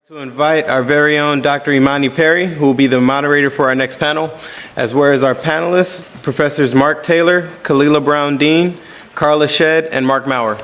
To invite our very own Dr. Imani Perry, who will be the moderator for our next panel, as well as our panelists, Professors Mark Taylor, Kalila Brown-Dean, Carla Shedd, and Mark Maurer.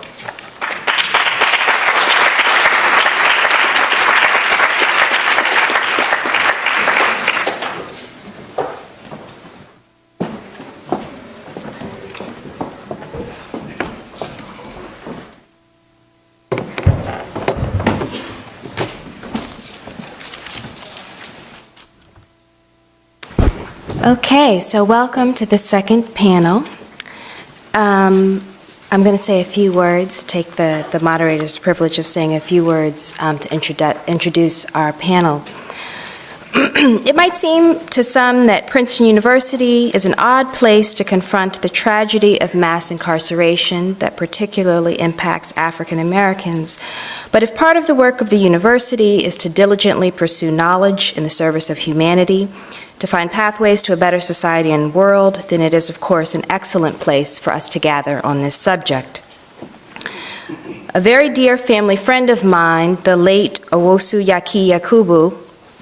Okay, so welcome to the second panel. I'm going to say a few words, take the moderator's privilege of saying a few words to introduce our panel. It might seem to some that Princeton University is an odd place to confront the tragedy of mass incarceration that particularly impacts African Americans. But if part of the work of the university is to diligently pursue knowledge in the service of humanity, to find pathways to a better society and world, then it is, of course, an excellent place for us to gather on this subject. A very dear family friend of mine, the late Yasuyuki Yakubu,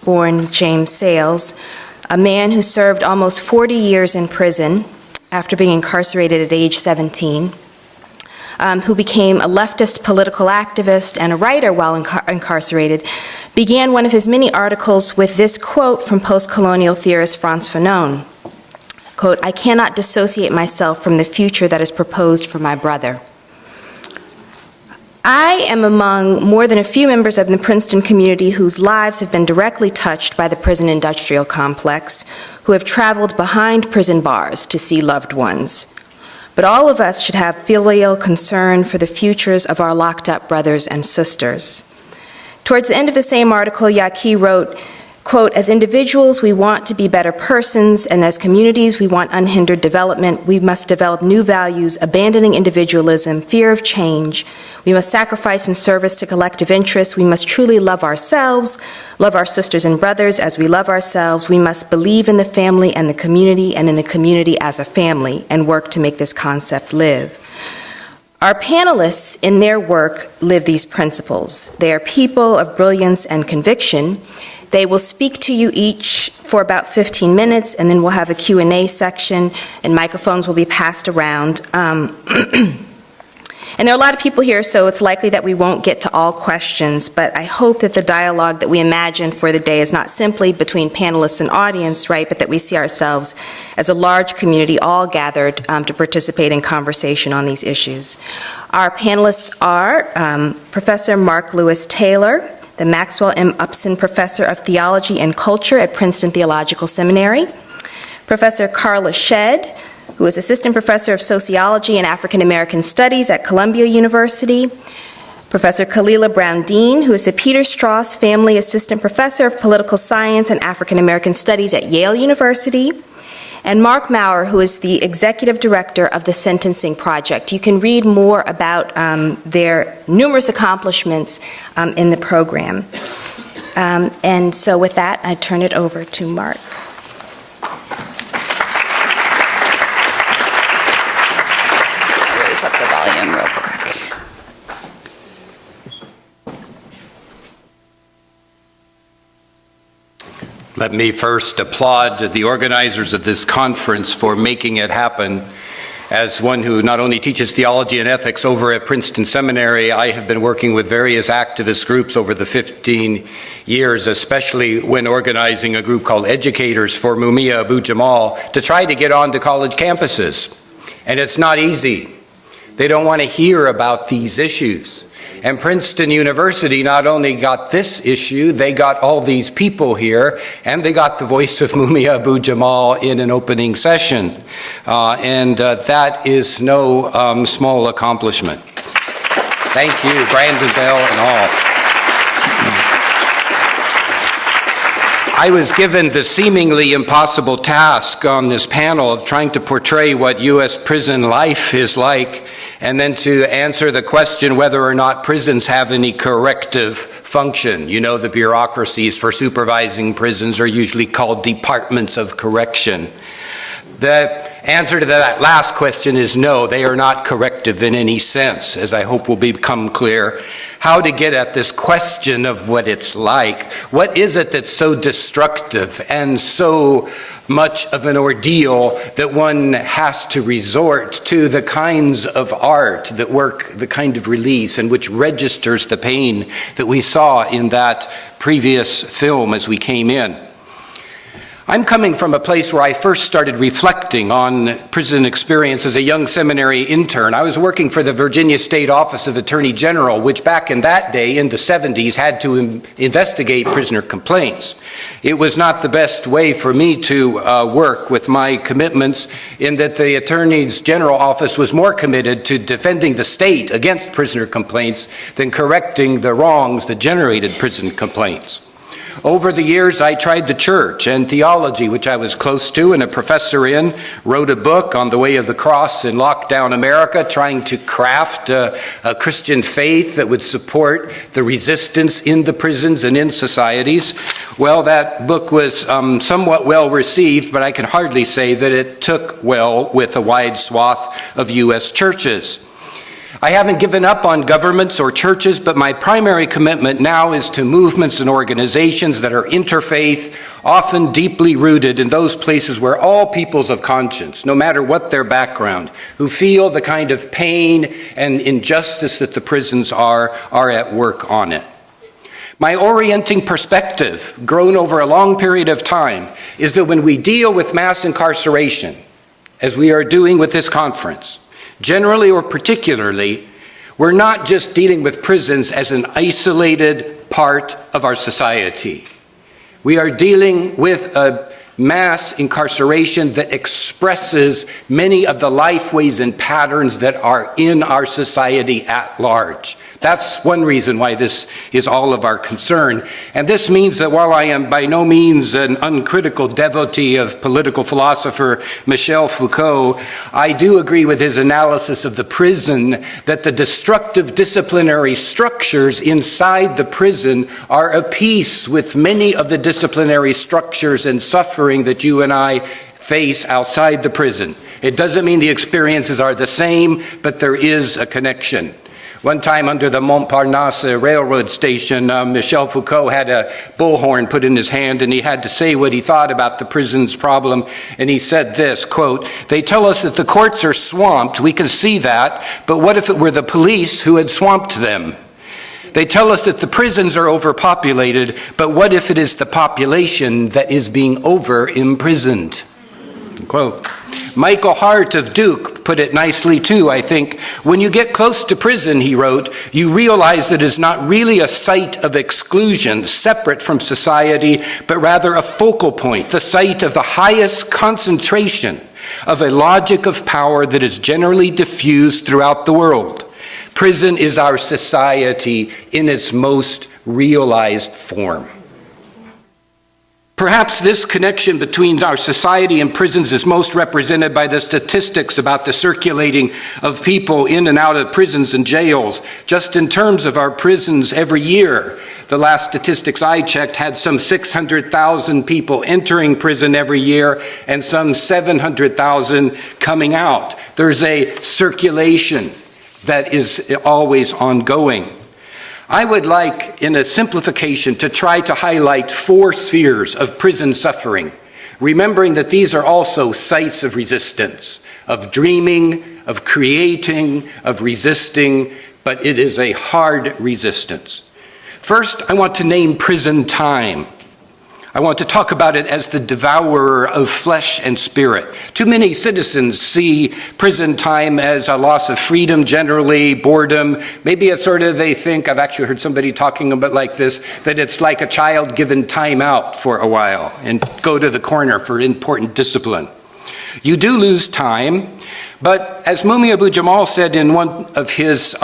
born James Sales, a man who served almost 40 years in prison after being incarcerated at age 17, who became a leftist political activist and a writer while incarcerated, began one of his many articles with this quote from post-colonial theorist Frantz Fanon, quote, "I cannot dissociate myself from the future that is proposed for my brother." I am among more than a few members of the Princeton community whose lives have been directly touched by the prison industrial complex, who have traveled behind prison bars to see loved ones. But all of us should have filial concern for the futures of our locked-up brothers and sisters. Towards the end of the same article, Yaki wrote, quote, "As individuals, we want to be better persons, and as communities, we want unhindered development. We must develop new values, abandoning individualism, fear of change. We must sacrifice in service to collective interests. We must truly love ourselves, love our sisters and brothers as we love ourselves. We must believe in the family and the community, and in the community as a family, and work to make this concept live." Our panelists, in their work, live these principles. They are people of brilliance and conviction. They will speak to you each for about 15 minutes, and then we'll have a Q&A section, and microphones will be passed around. And there are a lot of people here, so it's likely that we won't get to all questions, but I hope that the dialogue that we imagine for the day is not simply between panelists and audience, right, but that we see ourselves as a large community all gathered to participate in conversation on these issues. Our panelists are Professor Mark Lewis Taylor, the Maxwell M. Upson Professor of Theology and Culture at Princeton Theological Seminary, Professor Carla Shedd, who is Assistant Professor of Sociology and African American Studies at Columbia University, Professor Kalila Brown-Dean, who is the Peter Strauss Family Assistant Professor of Political Science and African American Studies at Yale University, and Mark Maurer, who is the Executive Director of the Sentencing Project. You can read more about their numerous accomplishments in the program. And so with that, I turn it over to Mark. Raise up the volume real quick. Let me first applaud the organizers of this conference for making it happen. As one who not only teaches theology and ethics over at Princeton Seminary, I have been working with various activist groups over the 15 years, especially when organizing a group called Educators for Mumia Abu-Jamal to try to get onto college campuses. And it's not easy. They don't want to hear about these issues. And Princeton University not only got this issue, they got all these people here, and they got the voice of Mumia Abu-Jamal in an opening session. That is no small accomplishment. Thank you, Brandon Bell and all. I was given the seemingly impossible task on this panel of trying to portray what U.S. prison life is like, and then to answer the question whether or not prisons have any corrective function. You know, the bureaucracies for supervising prisons are usually called departments of correction. The answer to that last question is no, they are not corrective in any sense, as I hope will become clear. how to get at this question of what it's like. What is it that's so destructive and so much of an ordeal that one has to resort to the kinds of art that work the kind of release and which registers the pain that we saw in that previous film as we came in? I'm coming from a place where I first started reflecting on prison experience as a young seminary intern. I was working for the Virginia State Office of Attorney General, which back in that day, in the 70s, had to investigate prisoner complaints. It was not the best way for me to work with my commitments, in that the Attorney General Office was more committed to defending the state against prisoner complaints than correcting the wrongs that generated prison complaints. Over the years, I tried the church and theology, which I was close to and a professor in, wrote a book on the way of the cross in lockdown America, trying to craft a Christian faith that would support the resistance in the prisons and in societies. Well, that book was somewhat well received, but I can hardly say that it took well with a wide swath of U.S. churches. I haven't given up on governments or churches, but my primary commitment now is to movements and organizations that are interfaith, often deeply rooted in those places where all peoples of conscience, no matter what their background, who feel the kind of pain and injustice that the prisons are at work on it. My orienting perspective, grown over a long period of time, is that when we deal with mass incarceration, as we are doing with this conference, generally or particularly, we're not just dealing with prisons as an isolated part of our society. We are dealing with a mass incarceration that expresses many of the lifeways and patterns that are in our society at large. That's one reason why this is all of our concern. And this means that while I am by no means an uncritical devotee of political philosopher Michel Foucault, I do agree with his analysis of the prison that the destructive disciplinary structures inside the prison are a piece with many of the disciplinary structures and suffering that you and I face outside the prison. It doesn't mean the experiences are the same, but there is a connection. One time under the Montparnasse railroad station, Michel Foucault had a bullhorn put in his hand, and he had to say what he thought about the prison's problem. And he said this, quote, "They tell us that the courts are swamped. We can see that. But what if it were the police who had swamped them? They tell us that the prisons are overpopulated. But what if it is the population that is being over-imprisoned?" Quote. Michael Hart of Duke put it nicely too, I think. "When you get close to prison," he wrote, "you realize that it is not really a site of exclusion, separate from society, but rather a focal point, the site of the highest concentration of a logic of power that is generally diffused throughout the world. Prison is our society in its most realized form." Perhaps this connection between our society and prisons is most represented by the statistics about the circulating of people in and out of prisons and jails. Just in terms of our prisons every year, the last statistics I checked had some 600,000 people entering prison every year and some 700,000 coming out. There's a circulation that is always ongoing. I would like, in a simplification, to try to highlight 4 spheres of prison suffering, remembering that these are also sites of resistance, of dreaming, of creating, of resisting, but it is a hard resistance. First, I want to name prison time. I want to talk about it as the devourer of flesh and spirit. Too many citizens see prison time as a loss of freedom, generally, boredom. Maybe it's sort of, they think, I've actually heard somebody talking about like this, that it's like a child given time out for a while and go to the corner for important discipline. You do lose time, but as Mumia Abu-Jamal said in one of his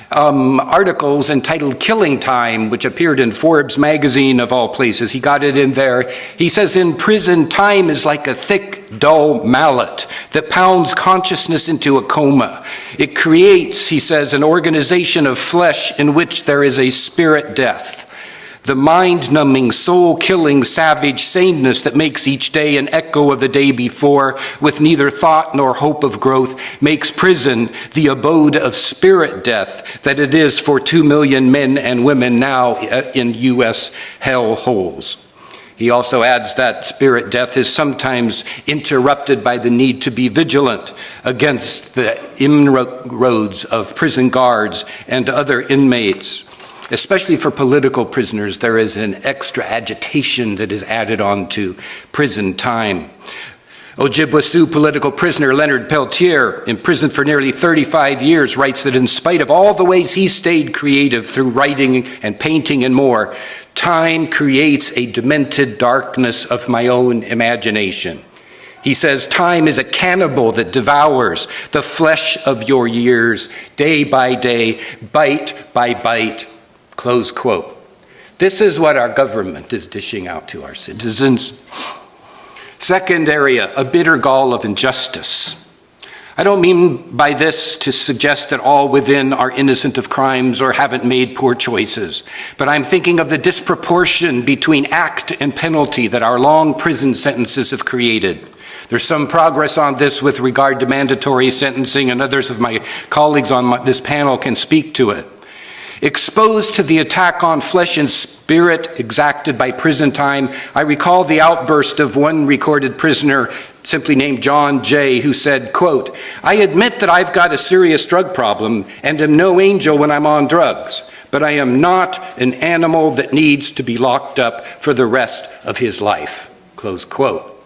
articles entitled "Killing Time," which appeared in Forbes magazine of all places. He got it in there. He says, "In prison, time is like a thick, dull mallet that pounds consciousness into a coma. It creates," he says, "an organization of flesh in which there is a spirit death. the mind-numbing, soul-killing, savage sameness that makes each day an echo of the day before, with neither thought nor hope of growth, makes prison the abode of spirit death that it is for 2 million men and women now in U.S. hell holes. He also adds that spirit death is sometimes interrupted by the need to be vigilant against the inroads of prison guards and other inmates. Especially for political prisoners, there is an extra agitation that is added on to prison time. Ojibwasu political prisoner Leonard Peltier, imprisoned for nearly 35 years, writes that in spite of all the ways he stayed creative through writing and painting and more, time creates a demented darkness of my own imagination. He says, time is a cannibal that devours the flesh of your years, day by day, bite by bite. Close quote. This is what our government is dishing out to our citizens. Second area, a bitter gall of injustice. I don't mean by this to suggest that all within are innocent of crimes or haven't made poor choices, but I'm thinking of the disproportion between act and penalty that our long prison sentences have created. There's some progress on this with regard to mandatory sentencing, and others of my colleagues on this panel can speak to it. Exposed to the attack on flesh and spirit exacted by prison time, I recall the outburst of one recorded prisoner simply named John J., who said, quote, "I admit that I've got a serious drug problem and am no angel when I'm on drugs, but I am not an animal that needs to be locked up for the rest of his life." Close quote.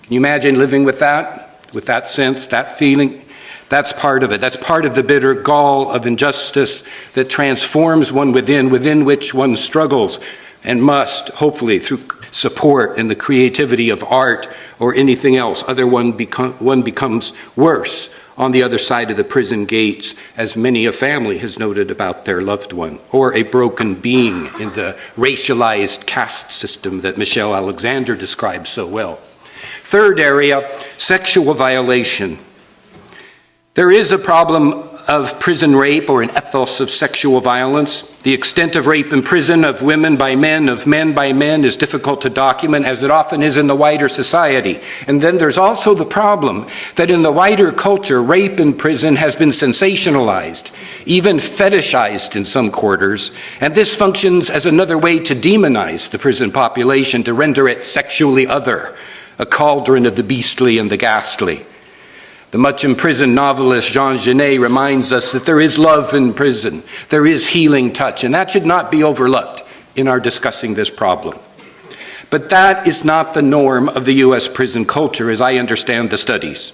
Can you imagine living with that sense, that feeling? That's part of it. That's part of the bitter gall of injustice that transforms one within which one struggles and must, hopefully, through support and the creativity of art or anything else, one becomes worse on the other side of the prison gates, as many a family has noted about their loved one, or a broken being in the racialized caste system that Michelle Alexander describes so well. Third area, sexual violation. There is a problem of prison rape, or an ethos of sexual violence. The extent of rape in prison of women by men, of men by men, is difficult to document, as it often is in the wider society. And then there's also the problem that in the wider culture, rape in prison has been sensationalized, even fetishized in some quarters, and this functions as another way to demonize the prison population, to render it sexually other, a cauldron of the beastly and the ghastly. The much imprisoned novelist Jean Genet reminds us that there is love in prison, there is healing touch, and that should not be overlooked in our discussing this problem. But that is not the norm of the U.S. prison culture, as I understand the studies.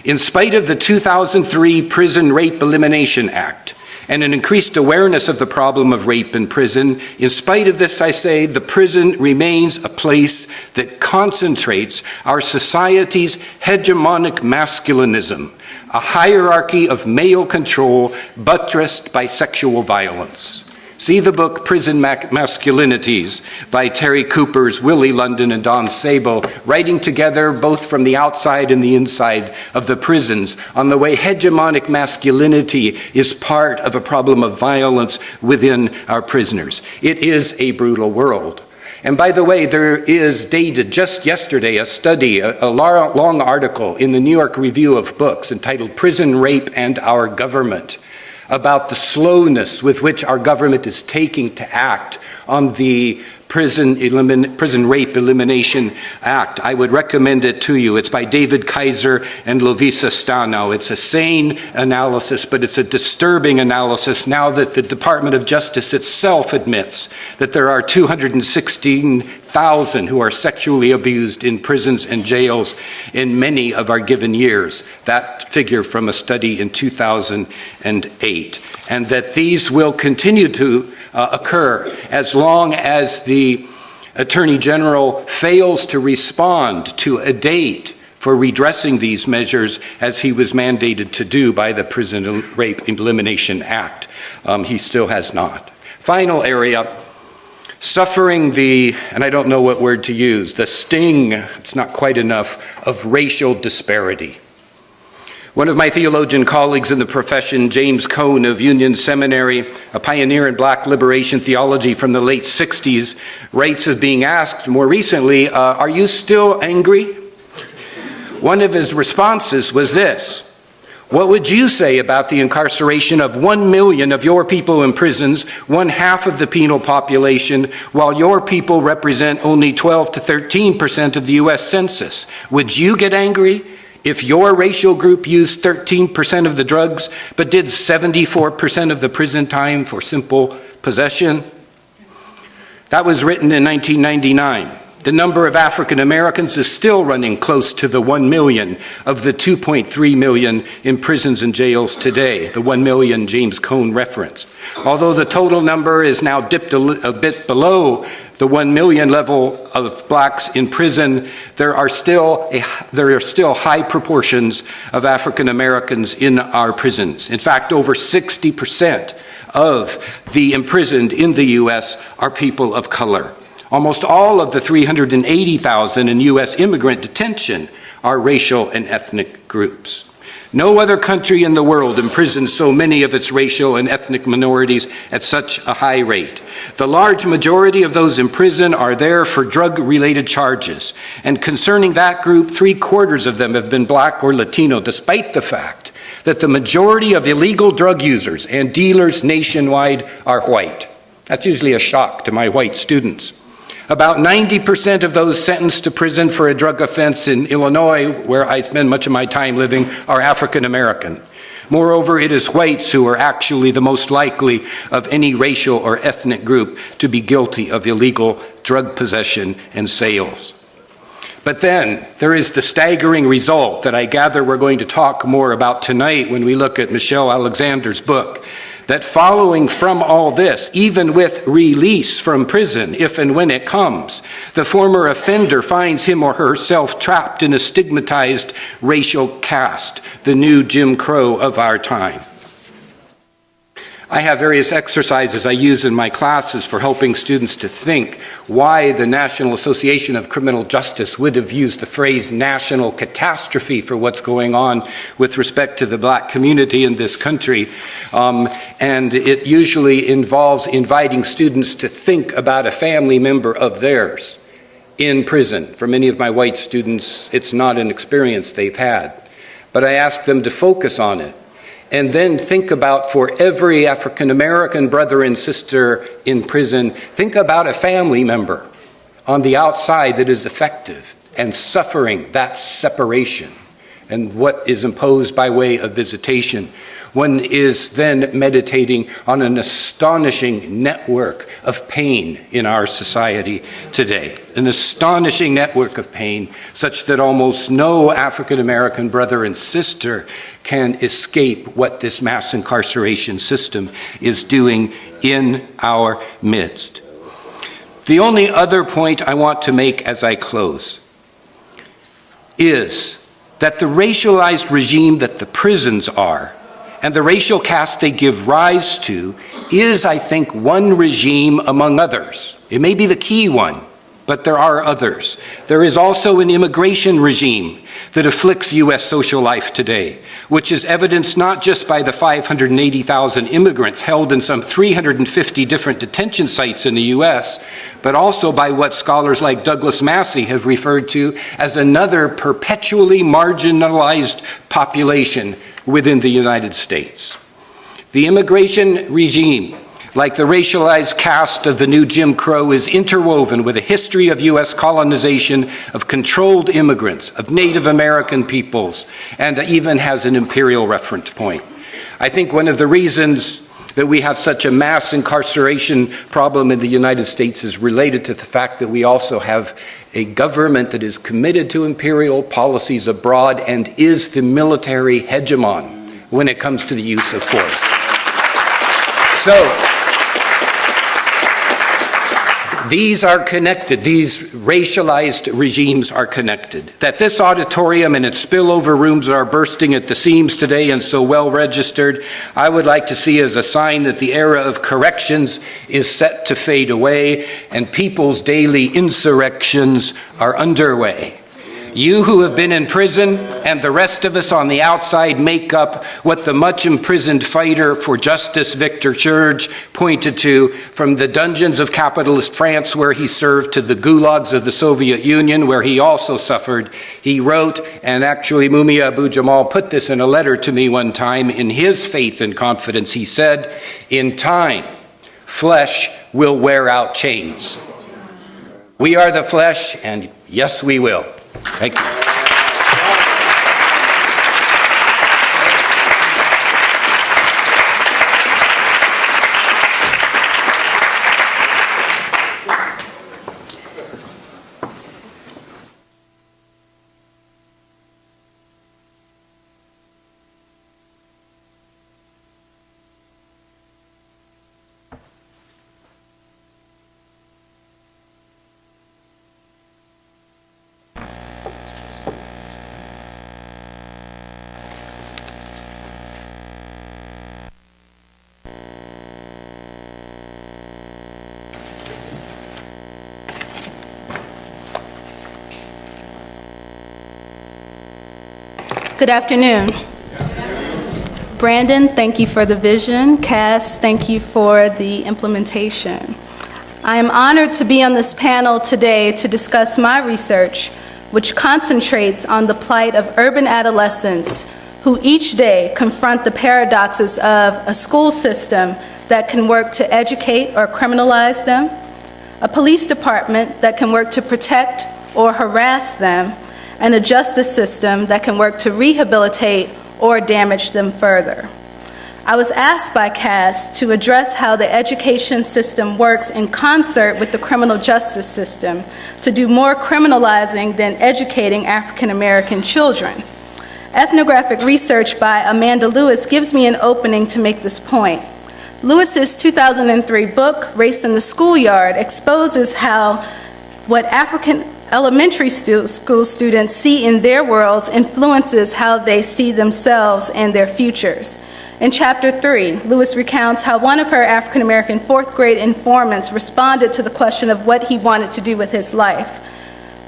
In spite of the 2003 Prison Rape Elimination Act and an increased awareness of the problem of rape in prison, in spite of this, I say, the prison remains a place that concentrates our society's hegemonic masculinism, a hierarchy of male control buttressed by sexual violence. See the book Prison Masculinities by Terry Coopers, Willie London, and Don Sabo, writing together both from the outside and the inside of the prisons on the way hegemonic masculinity is part of a problem of violence within our prisoners. It is a brutal world. And by the way, there is dated just yesterday a study, a long article in the New York Review of Books entitled Prison Rape and Our Government, about the slowness with which our government is taking to act on the Prison Rape Elimination Act. I would recommend it to you. It's by David Kaiser and Lovisa Stano. It's a sane analysis, but it's a disturbing analysis now that the Department of Justice itself admits that there are 216,000 who are sexually abused in prisons and jails in many of our given years. That figure from a study in 2008. And that these will continue to occur as long as the Attorney General fails to respond to a date for redressing these measures as he was mandated to do by the Prison Rape Elimination Act. He still has not. Final area, suffering and I don't know what word to use, the sting, it's not quite enough, of racial disparity. One of my theologian colleagues in the profession, James Cone of Union Seminary, a pioneer in black liberation theology from the late 60s, writes of being asked more recently, are you still angry? One of his responses was this: what would you say about the incarceration of 1 million of your people in prisons, 1/2 of the penal population, while your people represent only 12 to 13% of the U.S. Census? Would you get angry if your racial group used 13% of the drugs, but did 74% of the prison time for simple possession? That was written in 1999. The number of African Americans is still running close to the 1 million of the 2.3 million in prisons and jails today, the 1 million James Cone reference. Although the total number is now dipped a bit below the 1 million level of blacks in prison, there are still high proportions of African Americans in our prisons. In fact, over 60% of the imprisoned in the U.S. are people of color. Almost all of the 380,000 in U.S. immigrant detention are racial and ethnic groups. No other country in the world imprisons so many of its racial and ethnic minorities at such a high rate. The large majority of those in prison are there for drug-related charges, and concerning that group, 3/4 of them have been black or Latino, despite the fact that the majority of illegal drug users and dealers nationwide are white. That's usually a shock to my white students. About 90% of those sentenced to prison for a drug offense in Illinois, where I spend much of my time living, are African American. Moreover, it is whites who are actually the most likely of any racial or ethnic group to be guilty of illegal drug possession and sales. But then there is the staggering result that I gather we're going to talk more about tonight when we look at Michelle Alexander's book, that following from all this, even with release from prison, if and when it comes, the former offender finds him or herself trapped in a stigmatized racial caste, the new Jim Crow of our time. I have various exercises I use in my classes for helping students to think why the National Association of Criminal Justice would have used the phrase national catastrophe for what's going on with respect to the black community in this country. And it usually involves inviting students to think about a family member of theirs in prison. For many of my white students, it's not an experience they've had. But I ask them to focus on it. And then think about, for every African American brother and sister in prison, think about a family member on the outside that is affected and suffering that separation and what is imposed by way of visitation. One is then meditating on an astonishing network of pain in our society today. An astonishing network of pain such that almost no African American brother and sister can escape what this mass incarceration system is doing in our midst. The only other point I want to make as I close is that the racialized regime that the prisons are and the racial caste they give rise to is, I think, one regime among others. It may be the key one, but there are others. There is also an immigration regime that afflicts U.S. social life today, which is evidenced not just by the 580,000 immigrants held in some 350 different detention sites in the U.S., but also by what scholars like Douglas Massey have referred to as another perpetually marginalized population within the United States. The immigration regime, like the racialized caste of the new Jim Crow, is interwoven with a history of U.S. colonization, of controlled immigrants, of Native American peoples, and even has an imperial reference point. I think one of the reasons that we have such a mass incarceration problem in the United States is related to the fact that we also have a government that is committed to imperial policies abroad and is the military hegemon when it comes to the use of force. So, these are connected. These racialized regimes are connected. That this auditorium and its spillover rooms are bursting at the seams today and so well registered, I would like to see as a sign that the era of corrections is set to fade away and people's daily insurrections are underway. You who have been in prison and the rest of us on the outside make up what the much imprisoned fighter for justice Victor Serge pointed to from the dungeons of capitalist France where he served to the gulags of the Soviet Union where he also suffered. He wrote, and actually Mumia Abu-Jamal put this in a letter to me one time, in his faith and confidence, he said, "In time, flesh will wear out chains." We are the flesh, and yes, we will. Thank you. Good afternoon. Brandon, thank you for the vision. Cass, thank you for the implementation. I am honored to be on this panel today to discuss my research, which concentrates on the plight of urban adolescents who each day confront the paradoxes of a school system that can work to educate or criminalize them, a police department that can work to protect or harass them, and a justice system that can work to rehabilitate or damage them further. I was asked by Cass to address how the education system works in concert with the criminal justice system to do more criminalizing than educating African American children. Ethnographic research by Amanda Lewis gives me an opening to make this point. Lewis's 2003 book, Race in the Schoolyard, exposes how what African elementary school students see in their worlds influences how they see themselves and their futures. In Chapter 3, Lewis recounts how one of her African-American fourth-grade informants responded to the question of what he wanted to do with his life.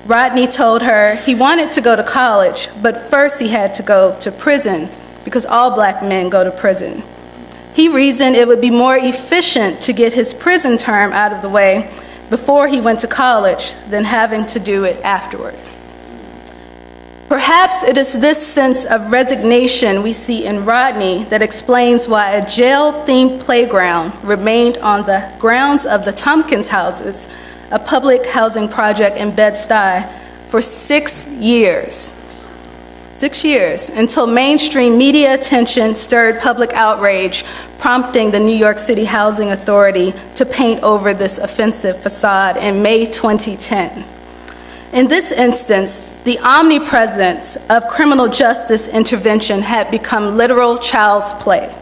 Rodney told her he wanted to go to college, but first he had to go to prison because all black men go to prison. He reasoned it would be more efficient to get his prison term out of the way before he went to college than having to do it afterward. Perhaps it is this sense of resignation we see in Rodney that explains why a jail-themed playground remained on the grounds of the Tompkins Houses, a public housing project in Bed-Stuy, for 6 years. 6 years, until mainstream media attention stirred public outrage, prompting the New York City Housing Authority to paint over this offensive facade in May 2010. In this instance, the omnipresence of criminal justice intervention had become literal child's play.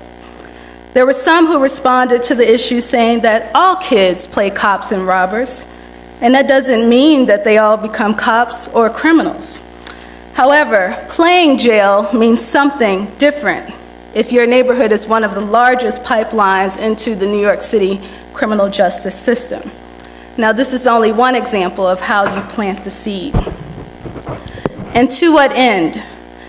There were some who responded to the issue saying that all kids play cops and robbers, and that doesn't mean that they all become cops or criminals. However, playing jail means something different if your neighborhood is one of the largest pipelines into the New York City criminal justice system. Now, this is only one example of how you plant the seed. And to what end?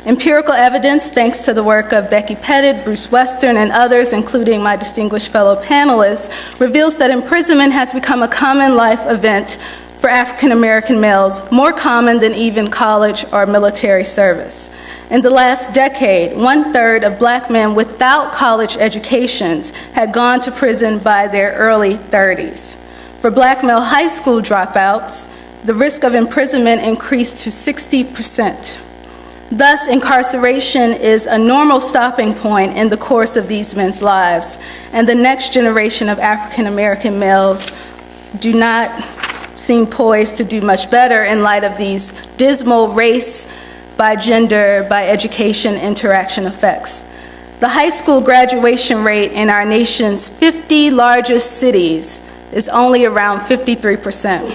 Empirical evidence, thanks to the work of Becky Pettit, Bruce Western, and others, including my distinguished fellow panelists, reveals that imprisonment has become a common life event for African American males, more common than even college or military service. In the last decade, 1/3 of black men without college educations had gone to prison by their early 30s. For black male high school dropouts, the risk of imprisonment increased to 60%. Thus, incarceration is a normal stopping point in the course of these men's lives, and the next generation of African American males do not seem poised to do much better in light of these dismal race, by gender, by education interaction effects. The high school graduation rate in our nation's 50 largest cities is only around 53%.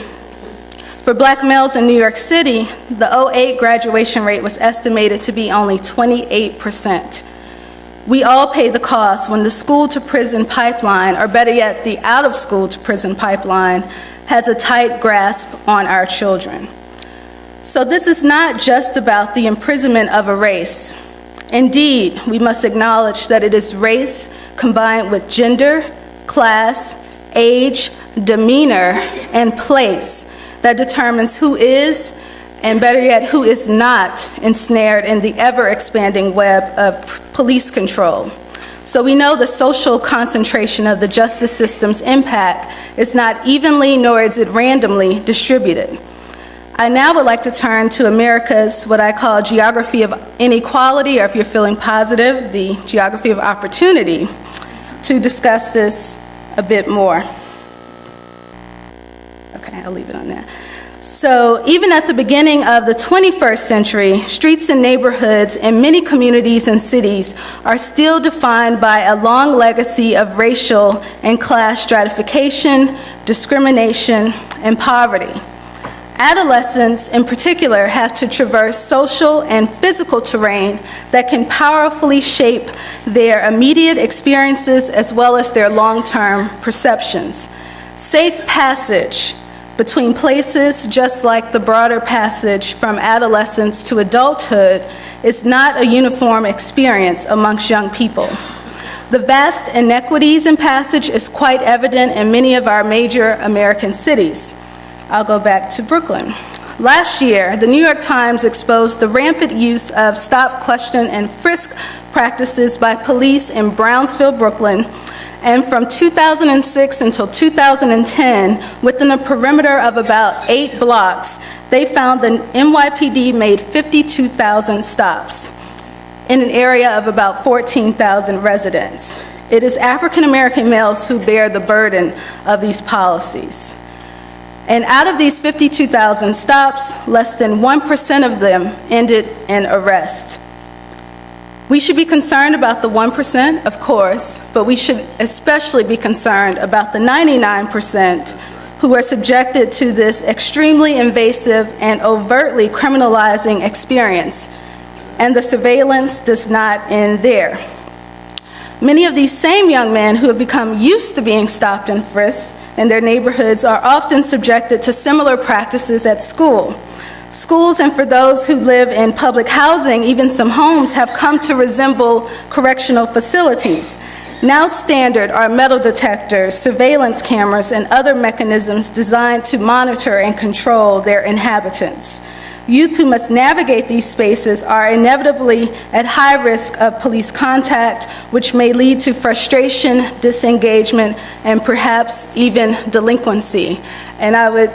For black males in New York City, the 2008 graduation rate was estimated to be only 28%. We all pay the cost when the school-to-prison pipeline, or better yet, the out-of-school-to-prison pipeline, has a tight grasp on our children. So this is not just about the imprisonment of a race. Indeed, we must acknowledge that it is race combined with gender, class, age, demeanor, and place that determines who is, and better yet, who is not ensnared in the ever-expanding web of police control. So we know the social concentration of the justice system's impact is not evenly nor is it randomly distributed. I now would like to turn to America's what I call geography of inequality, or if you're feeling positive, the geography of opportunity, to discuss this a bit more. Okay, I'll leave it on that. So even at the beginning of the 21st century, streets and neighborhoods in many communities and cities are still defined by a long legacy of racial and class stratification, discrimination, and poverty. Adolescents, in particular, have to traverse social and physical terrain that can powerfully shape their immediate experiences as well as their long-term perceptions. Safe passage between places, just like the broader passage from adolescence to adulthood, is not a uniform experience amongst young people. The vast inequities in passage is quite evident in many of our major American cities. I'll go back to Brooklyn. Last year, the New York Times exposed the rampant use of stop, question, and frisk practices by police in Brownsville, Brooklyn, and from 2006 until 2010, within a perimeter of about 8 blocks, they found the NYPD made 52,000 stops in an area of about 14,000 residents. It is African American males who bear the burden of these policies. And out of these 52,000 stops, less than 1% of them ended in arrest. We should be concerned about the 1%, of course, but we should especially be concerned about the 99% who are subjected to this extremely invasive and overtly criminalizing experience. And the surveillance does not end there. Many of these same young men who have become used to being stopped and frisked in their neighborhoods are often subjected to similar practices at school. Schools, and for those who live in public housing, even some homes, have come to resemble correctional facilities. Now standard are metal detectors, surveillance cameras, and other mechanisms designed to monitor and control their inhabitants. Youth who must navigate these spaces are inevitably at high risk of police contact, which may lead to frustration, disengagement, and perhaps even delinquency. And I would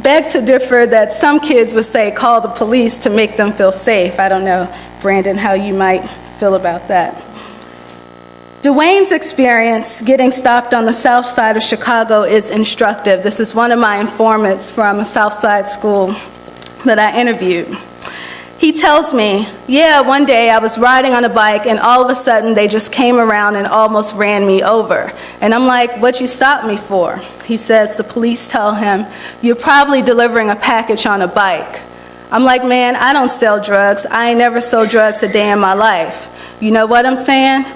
beg to differ that some kids would say, call the police to make them feel safe. I don't know, Brandon, how you might feel about that. Dwayne's experience getting stopped on the south side of Chicago is instructive. This is one of my informants from a south side school that I interviewed. He tells me, yeah, one day I was riding on a bike and all of a sudden they just came around and almost ran me over. And I'm like, what'd you stop me for? He says the police tell him, you're probably delivering a package on a bike. I'm like, man, I don't sell drugs. I ain't never sold drugs a day in my life. You know what I'm saying?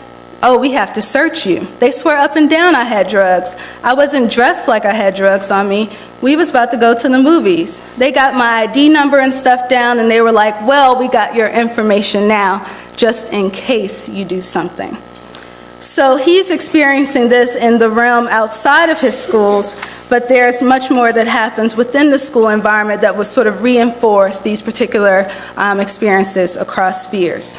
Oh, we have to search you. They swear up and down I had drugs. I wasn't dressed like I had drugs on me. We was about to go to the movies. They got my ID number and stuff down, and they were like, well, we got your information now, just in case you do something. So he's experiencing this in the realm outside of his schools, but there's much more that happens within the school environment that would sort of reinforce these particular experiences across spheres.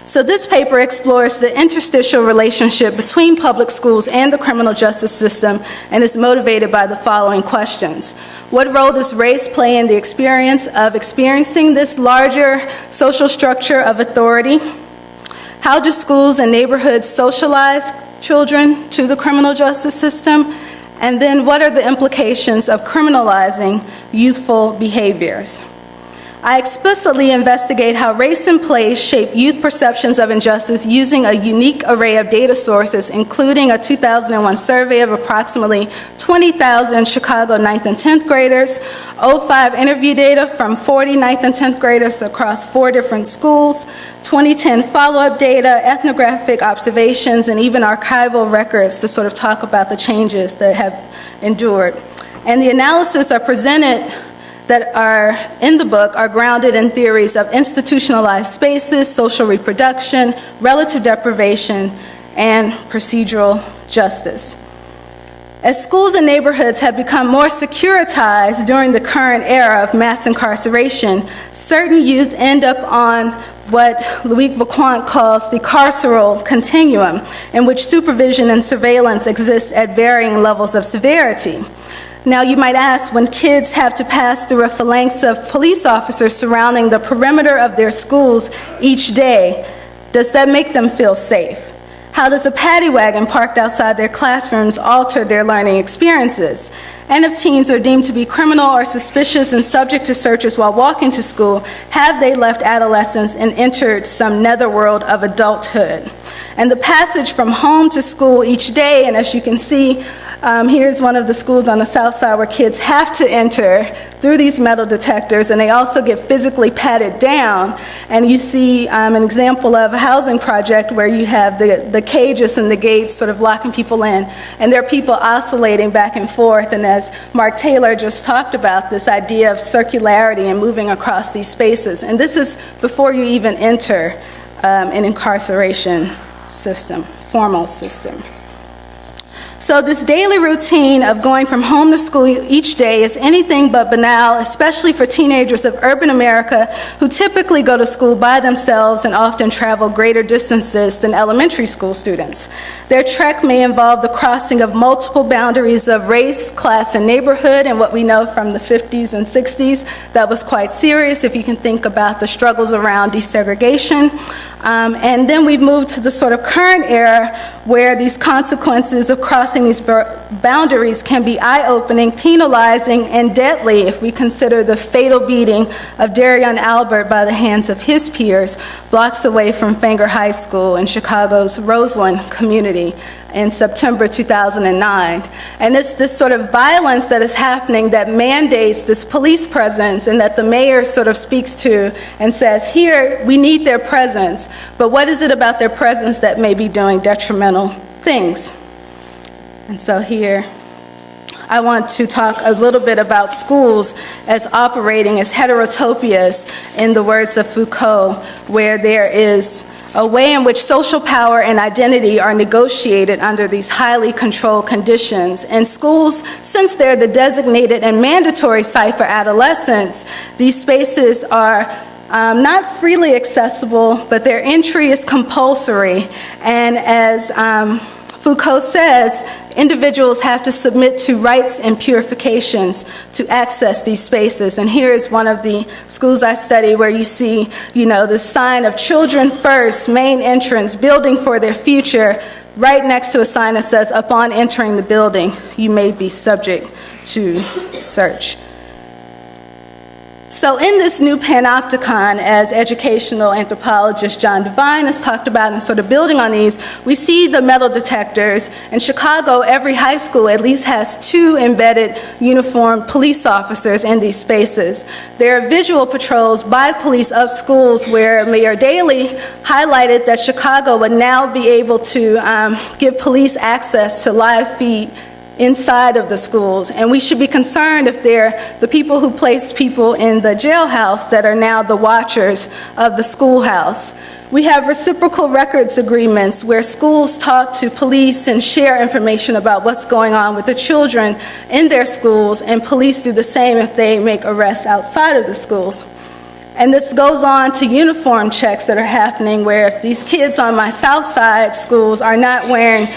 So this paper explores the interstitial relationship between public schools and the criminal justice system and is motivated by the following questions. What role does race play in the experience of experiencing this larger social structure of authority? How do schools and neighborhoods socialize children to the criminal justice system? And then what are the implications of criminalizing youthful behaviors? I explicitly investigate how race and place shape youth perceptions of injustice using a unique array of data sources, including a 2001 survey of approximately 20,000 Chicago 9th and 10th graders, 05 interview data from 40 9th and 10th graders across 4 different schools, 2010 follow-up data, ethnographic observations, and even archival records to sort of talk about the changes that have endured. And the analysis are presented that are in the book are grounded in theories of institutionalized spaces, social reproduction, relative deprivation, and procedural justice. As schools and neighborhoods have become more securitized during the current era of mass incarceration, certain youth end up on what Loïc Vaquant calls the carceral continuum, in which supervision and surveillance exists at varying levels of severity. Now, you might ask, when kids have to pass through a phalanx of police officers surrounding the perimeter of their schools each day, does that make them feel safe? How does a paddy wagon parked outside their classrooms alter their learning experiences? And if teens are deemed to be criminal or suspicious and subject to searches while walking to school, have they left adolescence and entered some netherworld of adulthood? And the passage from home to school each day, and as you can see, here's one of the schools on the south side where kids have to enter through these metal detectors, and they also get physically patted down. And you see an example of a housing project where you have the cages and the gates sort of locking people in, and there are people oscillating back and forth. And as Mark Taylor just talked about, this idea of circularity and moving across these spaces. And this is before you even enter an incarceration system, formal system. So this daily routine of going from home to school each day is anything but banal, especially for teenagers of urban America who typically go to school by themselves and often travel greater distances than elementary school students. Their trek may involve the crossing of multiple boundaries of race, class, and neighborhood, and what we know from the 50s and 60s, that was quite serious if you can think about the struggles around desegregation. And then we've moved to the sort of current era where these consequences of crossing these boundaries can be eye-opening, penalizing, and deadly if we consider the fatal beating of Darion Albert by the hands of his peers blocks away from Fenger High School in Chicago's Roseland community in September 2009. And it's this sort of violence that is happening that mandates this police presence, and that the mayor sort of speaks to and says, here, we need their presence, but what is it about their presence that may be doing detrimental things? And so here, I want to talk a little bit about schools as operating as heterotopias, in the words of Foucault, where there is a way in which social power and identity are negotiated under these highly controlled conditions. And schools, since they're the designated and mandatory site for adolescents, these spaces are not freely accessible, but their entry is compulsory. And as Foucault says, individuals have to submit to rites and purifications to access these spaces. And here is one of the schools I study where you see, the sign of children first, main entrance, building for their future, right next to a sign that says, upon entering the building, you may be subject to search. So in this new panopticon, as educational anthropologist John Devine has talked about, and sort of building on these, we see the metal detectors. In Chicago, every high school at least has 2 embedded uniformed police officers in these spaces. There are visual patrols by police of schools where Mayor Daley highlighted that Chicago would now be able to give police access to live feed inside of the schools. And we should be concerned if they're the people who place people in the jailhouse that are now the watchers of the schoolhouse. We have reciprocal records agreements where schools talk to police and share information about what's going on with the children in their schools, and police do the same if they make arrests outside of the schools. And this goes on to uniform checks that are happening where if these kids on my south side schools are not wearing,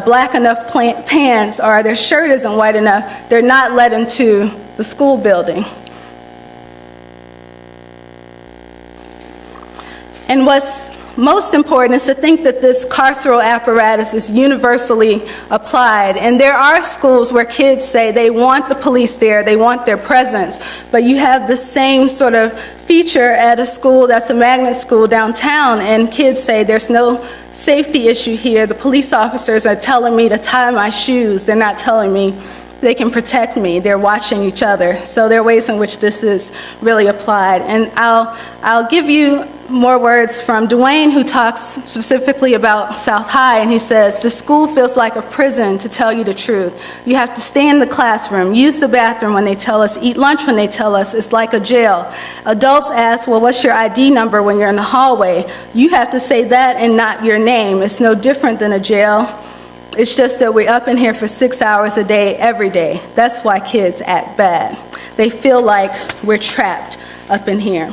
black enough pants, or their shirt isn't white enough, they're not let into the school building. And what's most important is to think that this carceral apparatus is universally applied. And there are schools where kids say they want the police there, they want their presence, but you have the same sort of feature at a school that's a magnet school downtown, and kids say there's no safety issue here. The police officers are telling me to tie my shoes. They're not telling me they can protect me. They're watching each other. So there are ways in which this is really applied. And I'll give you more words from Dwayne, who talks specifically about South High, and he says, the school feels like a prison, to tell you the truth. You have to stay in the classroom, use the bathroom when they tell us, eat lunch when they tell us. It's like a jail. Adults ask, well, what's your ID number when you're in the hallway? You have to say that and not your name. It's no different than a jail. It's just that we're up in here for 6 hours a day, every day. That's why kids act bad. They feel like we're trapped up in here.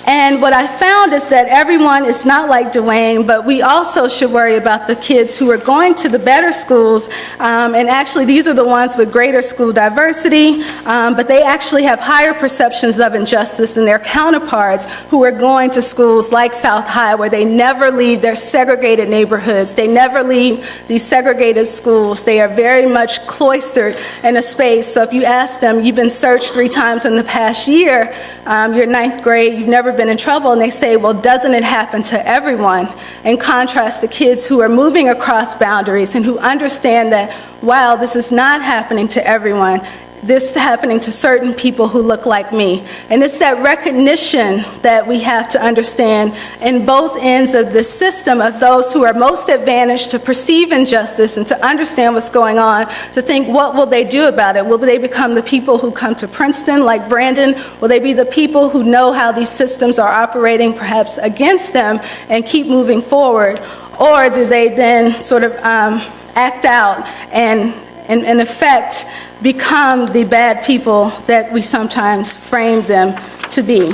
And what I found is that everyone is not like Dwayne, but we also should worry about the kids who are going to the better schools. And actually, these are the ones with greater school diversity, but they actually have higher perceptions of injustice than their counterparts who are going to schools like South High, where they never leave their segregated neighborhoods. They never leave these segregated schools. They are very much cloistered in a space. So if you ask them, you've been searched 3 times in the past year, you're 9th grade, you've never been in trouble, and they say, well, doesn't it happen to everyone? In contrast to kids who are moving across boundaries and who understand that, wow, this is not happening to everyone. This is happening to certain people who look like me. And it's that recognition that we have to understand in both ends of the system, of those who are most advantaged to perceive injustice and to understand what's going on, to think, what will they do about it? Will they become the people who come to Princeton like Brandon? Will they be the people who know how these systems are operating perhaps against them and keep moving forward? Or do they then sort of act out and in effect become the bad people that we sometimes frame them to be?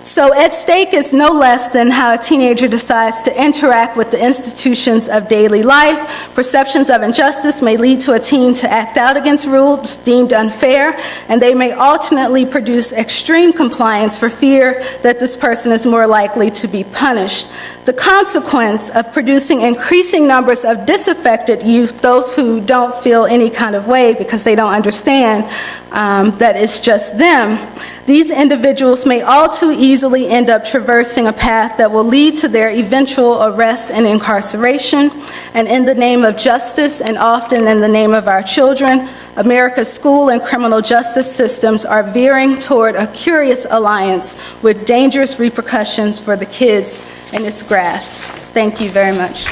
So at stake is no less than how a teenager decides to interact with the institutions of daily life. Perceptions of injustice may lead to a teen to act out against rules deemed unfair, and they may alternately produce extreme compliance for fear that this person is more likely to be punished. The consequence of producing increasing numbers of disaffected youth, those who don't feel any kind of way because they don't understand that it's just them, these individuals may all too easily end up traversing a path that will lead to their eventual arrest and incarceration. And in the name of justice, and often in the name of our children, America's school and criminal justice systems are veering toward a curious alliance with dangerous repercussions for the kids in its grasp. Thank you very much.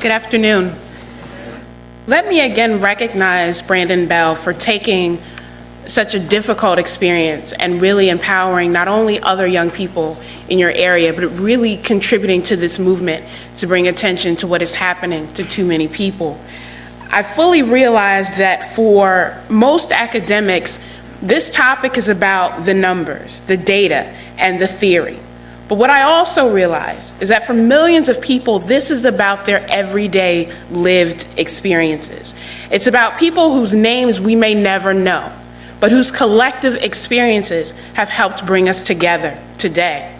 Good afternoon. Let me again recognize Brandon Bell for taking such a difficult experience and really empowering not only other young people in your area, but really contributing to this movement to bring attention to what is happening to too many people. I fully realize that for most academics, this topic is about the numbers, the data, and the theory. But what I also realize is that for millions of people, this is about their everyday lived experiences. It's about people whose names we may never know, but whose collective experiences have helped bring us together today.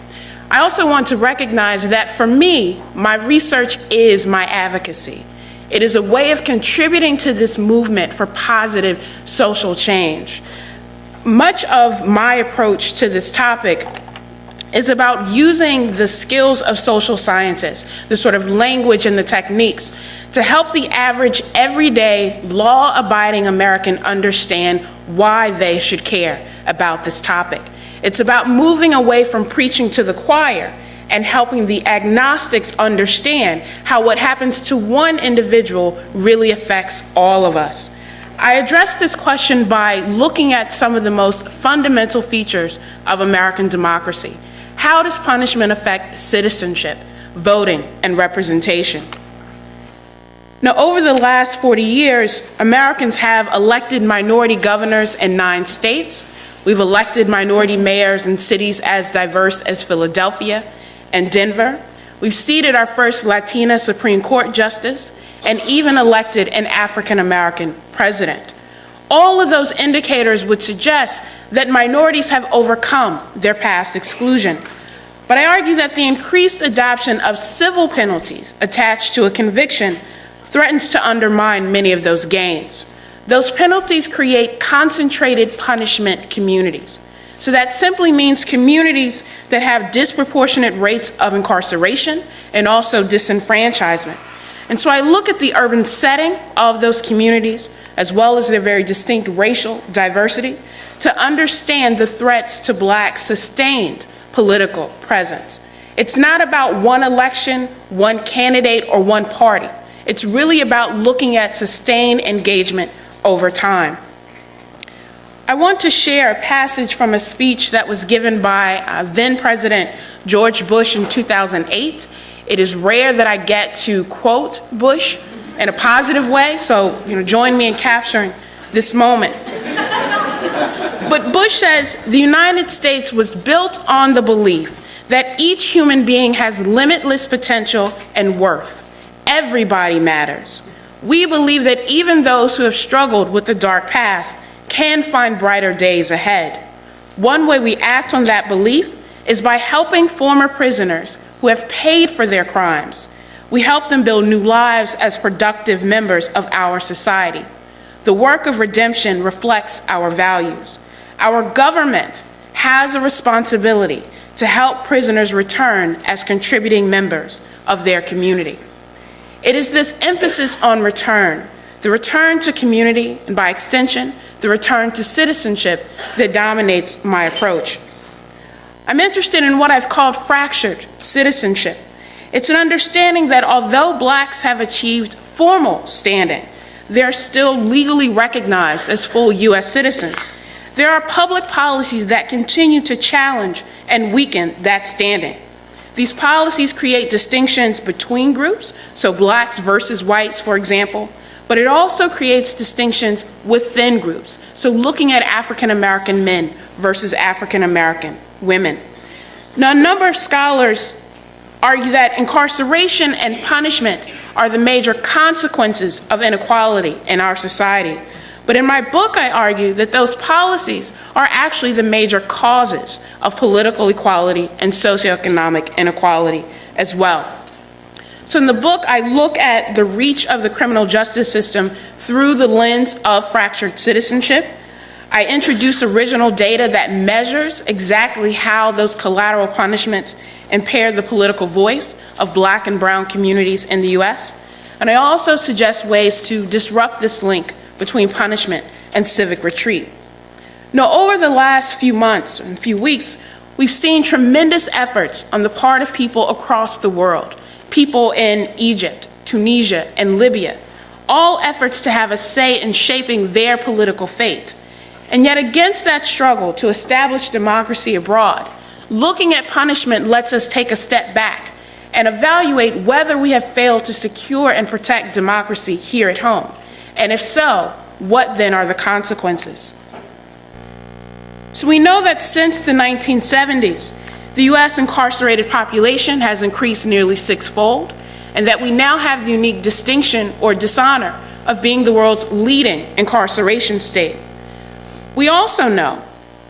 I also want to recognize that for me, my research is my advocacy. It is a way of contributing to this movement for positive social change. Much of my approach to this topic is about using the skills of social scientists, the sort of language and the techniques, to help the average, everyday, law-abiding American understand why they should care about this topic. It's about moving away from preaching to the choir and helping the agnostics understand how what happens to one individual really affects all of us. I address this question by looking at some of the most fundamental features of American democracy. How does punishment affect citizenship, voting, and representation? Now, over the last 40 years, Americans have elected minority governors in 9 states. We've elected minority mayors in cities as diverse as Philadelphia and Denver. We've seated our first Latina Supreme Court justice and even elected an African American president. All of those indicators would suggest that minorities have overcome their past exclusion. But I argue that the increased adoption of civil penalties attached to a conviction threatens to undermine many of those gains. Those penalties create concentrated punishment communities. So that simply means communities that have disproportionate rates of incarceration and also disenfranchisement. And so I look at the urban setting of those communities, as well as their very distinct racial diversity, to understand the threats to Black sustained political presence. It's not about one election, one candidate, or one party. It's really about looking at sustained engagement over time. I want to share a passage from a speech that was given by then President George Bush in 2008. It is rare that I get to quote Bush in a positive way, so join me in capturing this moment. But Bush says, "The United States was built on the belief that each human being has limitless potential and worth. Everybody matters. We believe that even those who have struggled with the dark past can find brighter days ahead. One way we act on that belief is by helping former prisoners who have paid for their crimes. We help them build new lives as productive members of our society. The work of redemption reflects our values. Our government has a responsibility to help prisoners return as contributing members of their community." It is this emphasis on return, the return to community, and by extension, the return to citizenship, that dominates my approach. I'm interested in what I've called fractured citizenship. It's an understanding that although Blacks have achieved formal standing, they're still legally recognized as full U.S. citizens. There are public policies that continue to challenge and weaken that standing. These policies create distinctions between groups, so Blacks versus whites, for example, but it also creates distinctions within groups, so looking at African American men versus African American women. Now, a number of scholars argue that incarceration and punishment are the major consequences of inequality in our society. But in my book, I argue that those policies are actually the major causes of political equality and socioeconomic inequality as well. So in the book, I look at the reach of the criminal justice system through the lens of fractured citizenship. I introduce original data that measures exactly how those collateral punishments impair the political voice of Black and brown communities in the U.S. And I also suggest ways to disrupt this link between punishment and civic retreat. Now, over the last few months and few weeks, we've seen tremendous efforts on the part of people across the world, people in Egypt, Tunisia, and Libya, all efforts to have a say in shaping their political fate. And yet against that struggle to establish democracy abroad, looking at punishment lets us take a step back and evaluate whether we have failed to secure and protect democracy here at home. And if so, what then are the consequences? So we know that since the 1970s, the U.S. incarcerated population has increased nearly sixfold, and that we now have the unique distinction or dishonor of being the world's leading incarceration state. We also know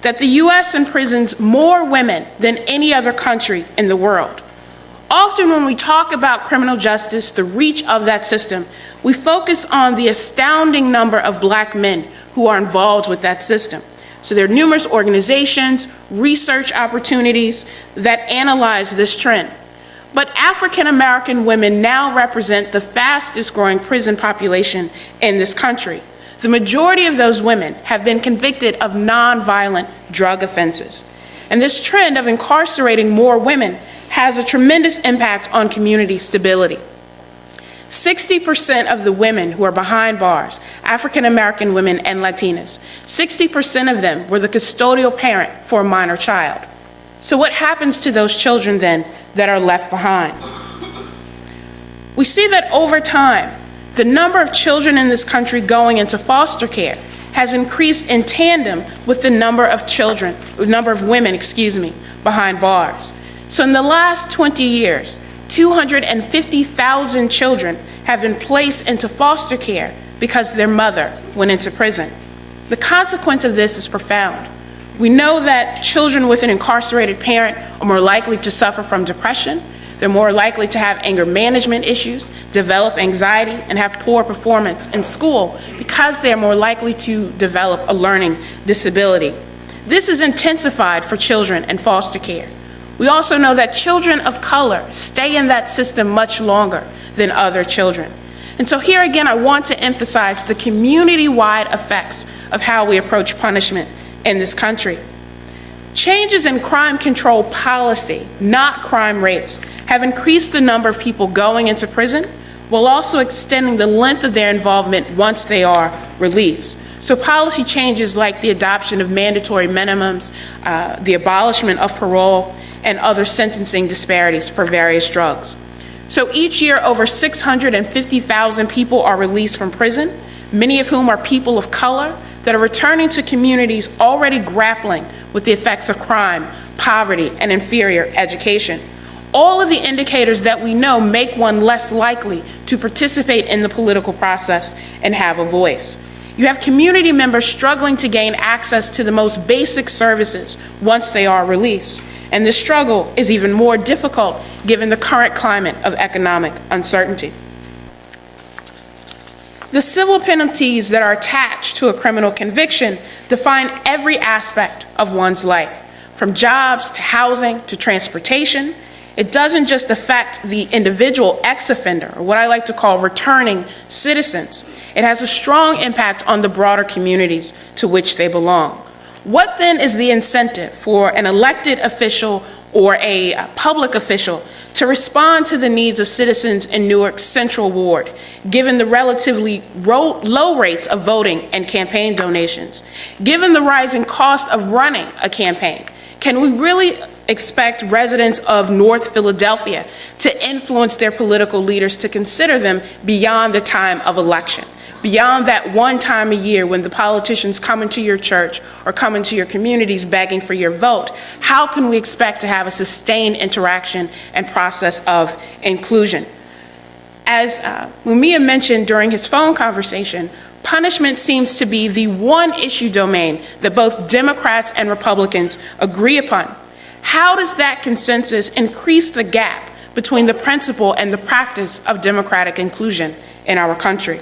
that the U.S. imprisons more women than any other country in the world. Often when we talk about criminal justice, the reach of that system, we focus on the astounding number of Black men who are involved with that system. So there are numerous organizations, research opportunities that analyze this trend. But African American women now represent the fastest growing prison population in this country. The majority of those women have been convicted of nonviolent drug offenses. And this trend of incarcerating more women has a tremendous impact on community stability. 60% of the women who are behind bars, African American women and Latinas, 60% of them were the custodial parent for a minor child. So what happens to those children then that are left behind? We see that over time, the number of children in this country going into foster care has increased in tandem with the number of women, behind bars. So in the last 20 years, 250,000 children have been placed into foster care because their mother went into prison. The consequence of this is profound. We know that children with an incarcerated parent are more likely to suffer from depression. They're more likely to have anger management issues, develop anxiety, and have poor performance in school because they're more likely to develop a learning disability. This is intensified for children in foster care. We also know that children of color stay in that system much longer than other children. And so here again, I want to emphasize the community-wide effects of how we approach punishment in this country. Changes in crime control policy, not crime rates, have increased the number of people going into prison while also extending the length of their involvement once they are released. So policy changes like the adoption of mandatory minimums, the abolishment of parole, and other sentencing disparities for various drugs. So each year, over 650,000 people are released from prison, many of whom are people of color that are returning to communities already grappling with the effects of crime, poverty, and inferior education. All of the indicators that we know make one less likely to participate in the political process and have a voice. You have community members struggling to gain access to the most basic services once they are released. And this struggle is even more difficult given the current climate of economic uncertainty. The civil penalties that are attached to a criminal conviction define every aspect of one's life, from jobs to housing to transportation. It doesn't just affect the individual ex-offender, or what I like to call returning citizens. It has a strong impact on the broader communities to which they belong. What then is the incentive for an elected official or a public official to respond to the needs of citizens in Newark's Central Ward, given the relatively low rates of voting and campaign donations? Given the rising cost of running a campaign, can we really expect residents of North Philadelphia to influence their political leaders to consider them beyond the time of election, beyond that one time a year when the politicians come into your church or come into your communities begging for your vote? How can we expect to have a sustained interaction and process of inclusion? As Mumia mentioned during his phone conversation, punishment seems to be the one issue domain that both Democrats and Republicans agree upon. How does that consensus increase the gap between the principle and the practice of democratic inclusion in our country?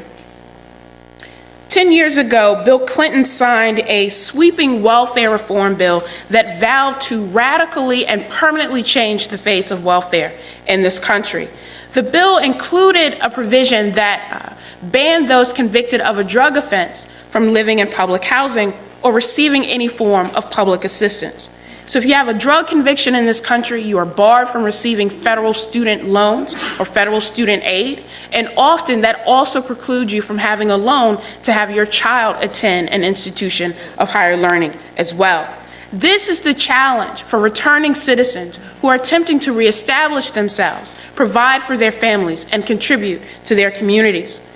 10 years ago, Bill Clinton signed a sweeping welfare reform bill that vowed to radically and permanently change the face of welfare in this country. The bill included a provision that banned those convicted of a drug offense from living in public housing or receiving any form of public assistance. So if you have a drug conviction in this country, you are barred from receiving federal student loans or federal student aid, and often that also precludes you from having a loan to have your child attend an institution of higher learning as well. This is the challenge for returning citizens who are attempting to reestablish themselves, provide for their families, and contribute to their communities.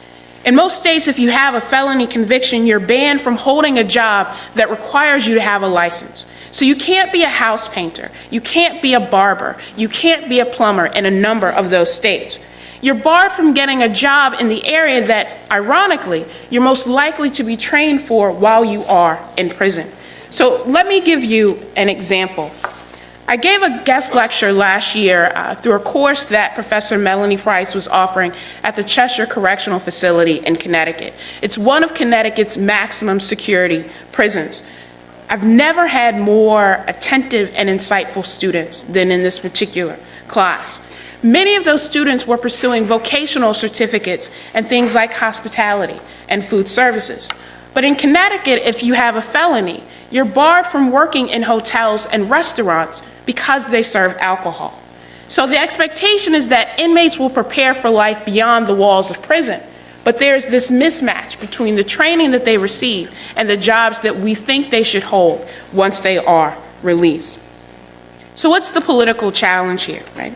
In most states, if you have a felony conviction, you're banned from holding a job that requires you to have a license. So you can't be a house painter, you can't be a barber, you can't be a plumber in a number of those states. You're barred from getting a job in the area that, ironically, you're most likely to be trained for while you are in prison. So let me give you an example. I gave a guest lecture last year through a course that Professor Melanie Price was offering at the Cheshire Correctional Facility in Connecticut. It's one of Connecticut's maximum security prisons. I've never had more attentive and insightful students than in this particular class. Many of those students were pursuing vocational certificates and things like hospitality and food services. But in Connecticut, if you have a felony, you're barred from working in hotels and restaurants because they serve alcohol. So the expectation is that inmates will prepare for life beyond the walls of prison. But there's this mismatch between the training that they receive and the jobs that we think they should hold once they are released. So what's the political challenge here, right?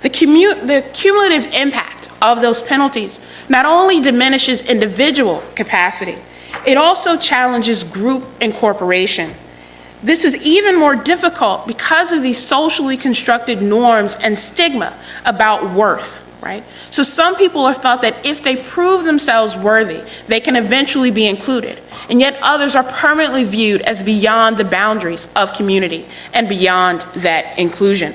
The cumulative impact of those penalties not only diminishes individual capacity, it also challenges group incorporation. This is even more difficult because of these socially constructed norms and stigma about worth right? So some people are thought that if they prove themselves worthy, they can eventually be included. And yet others are permanently viewed as beyond the boundaries of community and beyond that inclusion.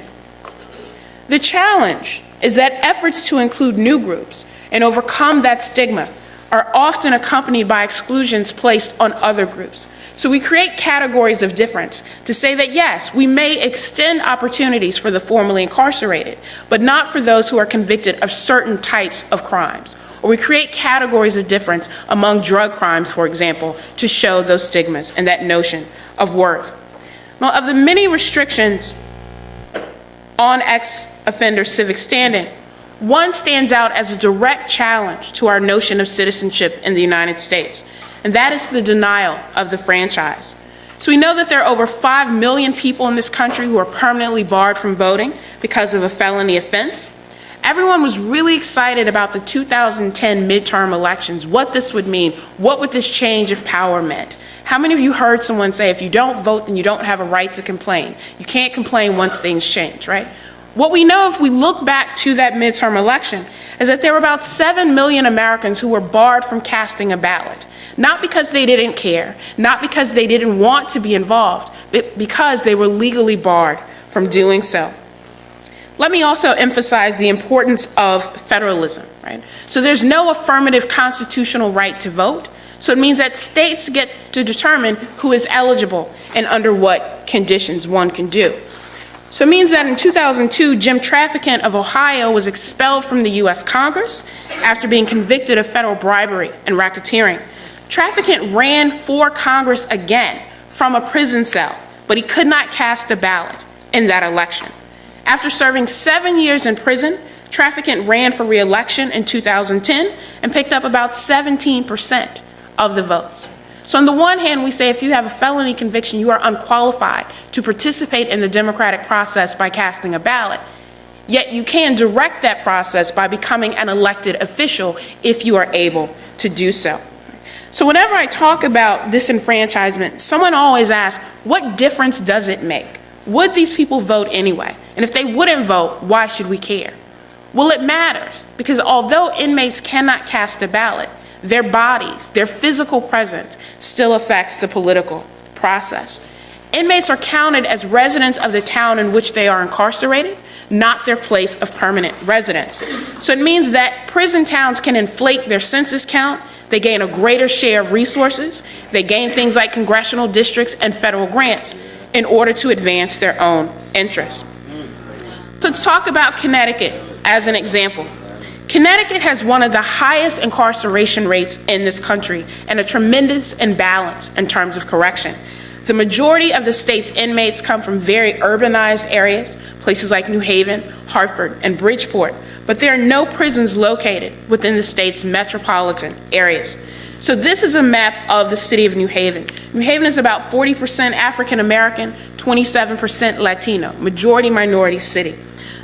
The challenge is that efforts to include new groups and overcome that stigma are often accompanied by exclusions placed on other groups. So we create categories of difference to say that, yes, we may extend opportunities for the formerly incarcerated, but not for those who are convicted of certain types of crimes. Or we create categories of difference among drug crimes, for example, to show those stigmas and that notion of worth. Now, of the many restrictions on ex-offender civic standing, one stands out as a direct challenge to our notion of citizenship in the United States, and that is the denial of the franchise. So we know that there are over 5 million people in this country who are permanently barred from voting because of a felony offense. Everyone was really excited about the 2010 midterm elections, what this would mean, what would this change of power meant. How many of you heard someone say, if you don't vote, then you don't have a right to complain? You can't complain once things change, right? What we know, if we look back to that midterm election, is that there were about 7 million Americans who were barred from casting a ballot. Not because they didn't care, not because they didn't want to be involved, but because they were legally barred from doing so. Let me also emphasize the importance of federalism, right? So there's no affirmative constitutional right to vote. So it means that states get to determine who is eligible and under what conditions one can do. So it means that in 2002, Jim Traficant of Ohio was expelled from the U.S. Congress after being convicted of federal bribery and racketeering. Traficant ran for Congress again from a prison cell, but he could not cast a ballot in that election. After serving 7 years in prison, Traficant ran for re-election in 2010 and picked up about 17% of the votes. So on the one hand, we say if you have a felony conviction, you are unqualified to participate in the democratic process by casting a ballot. Yet you can direct that process by becoming an elected official if you are able to do so. So whenever I talk about disenfranchisement, someone always asks, what difference does it make? Would these people vote anyway? And if they wouldn't vote, why should we care? Well, it matters, because although inmates cannot cast a ballot, their bodies, their physical presence still affects the political process. Inmates are counted as residents of the town in which they are incarcerated, not their place of permanent residence. So it means that prison towns can inflate their census count. They gain a greater share of resources. They gain things like congressional districts and federal grants in order to advance their own interests. So let's talk about Connecticut as an example. Connecticut has one of the highest incarceration rates in this country and a tremendous imbalance in terms of correction. The majority of the state's inmates come from very urbanized areas, places like New Haven, Hartford, and Bridgeport, but there are no prisons located within the state's metropolitan areas. So this is a map of the city of New Haven. New Haven is about 40% African American, 27% Latino, majority minority city.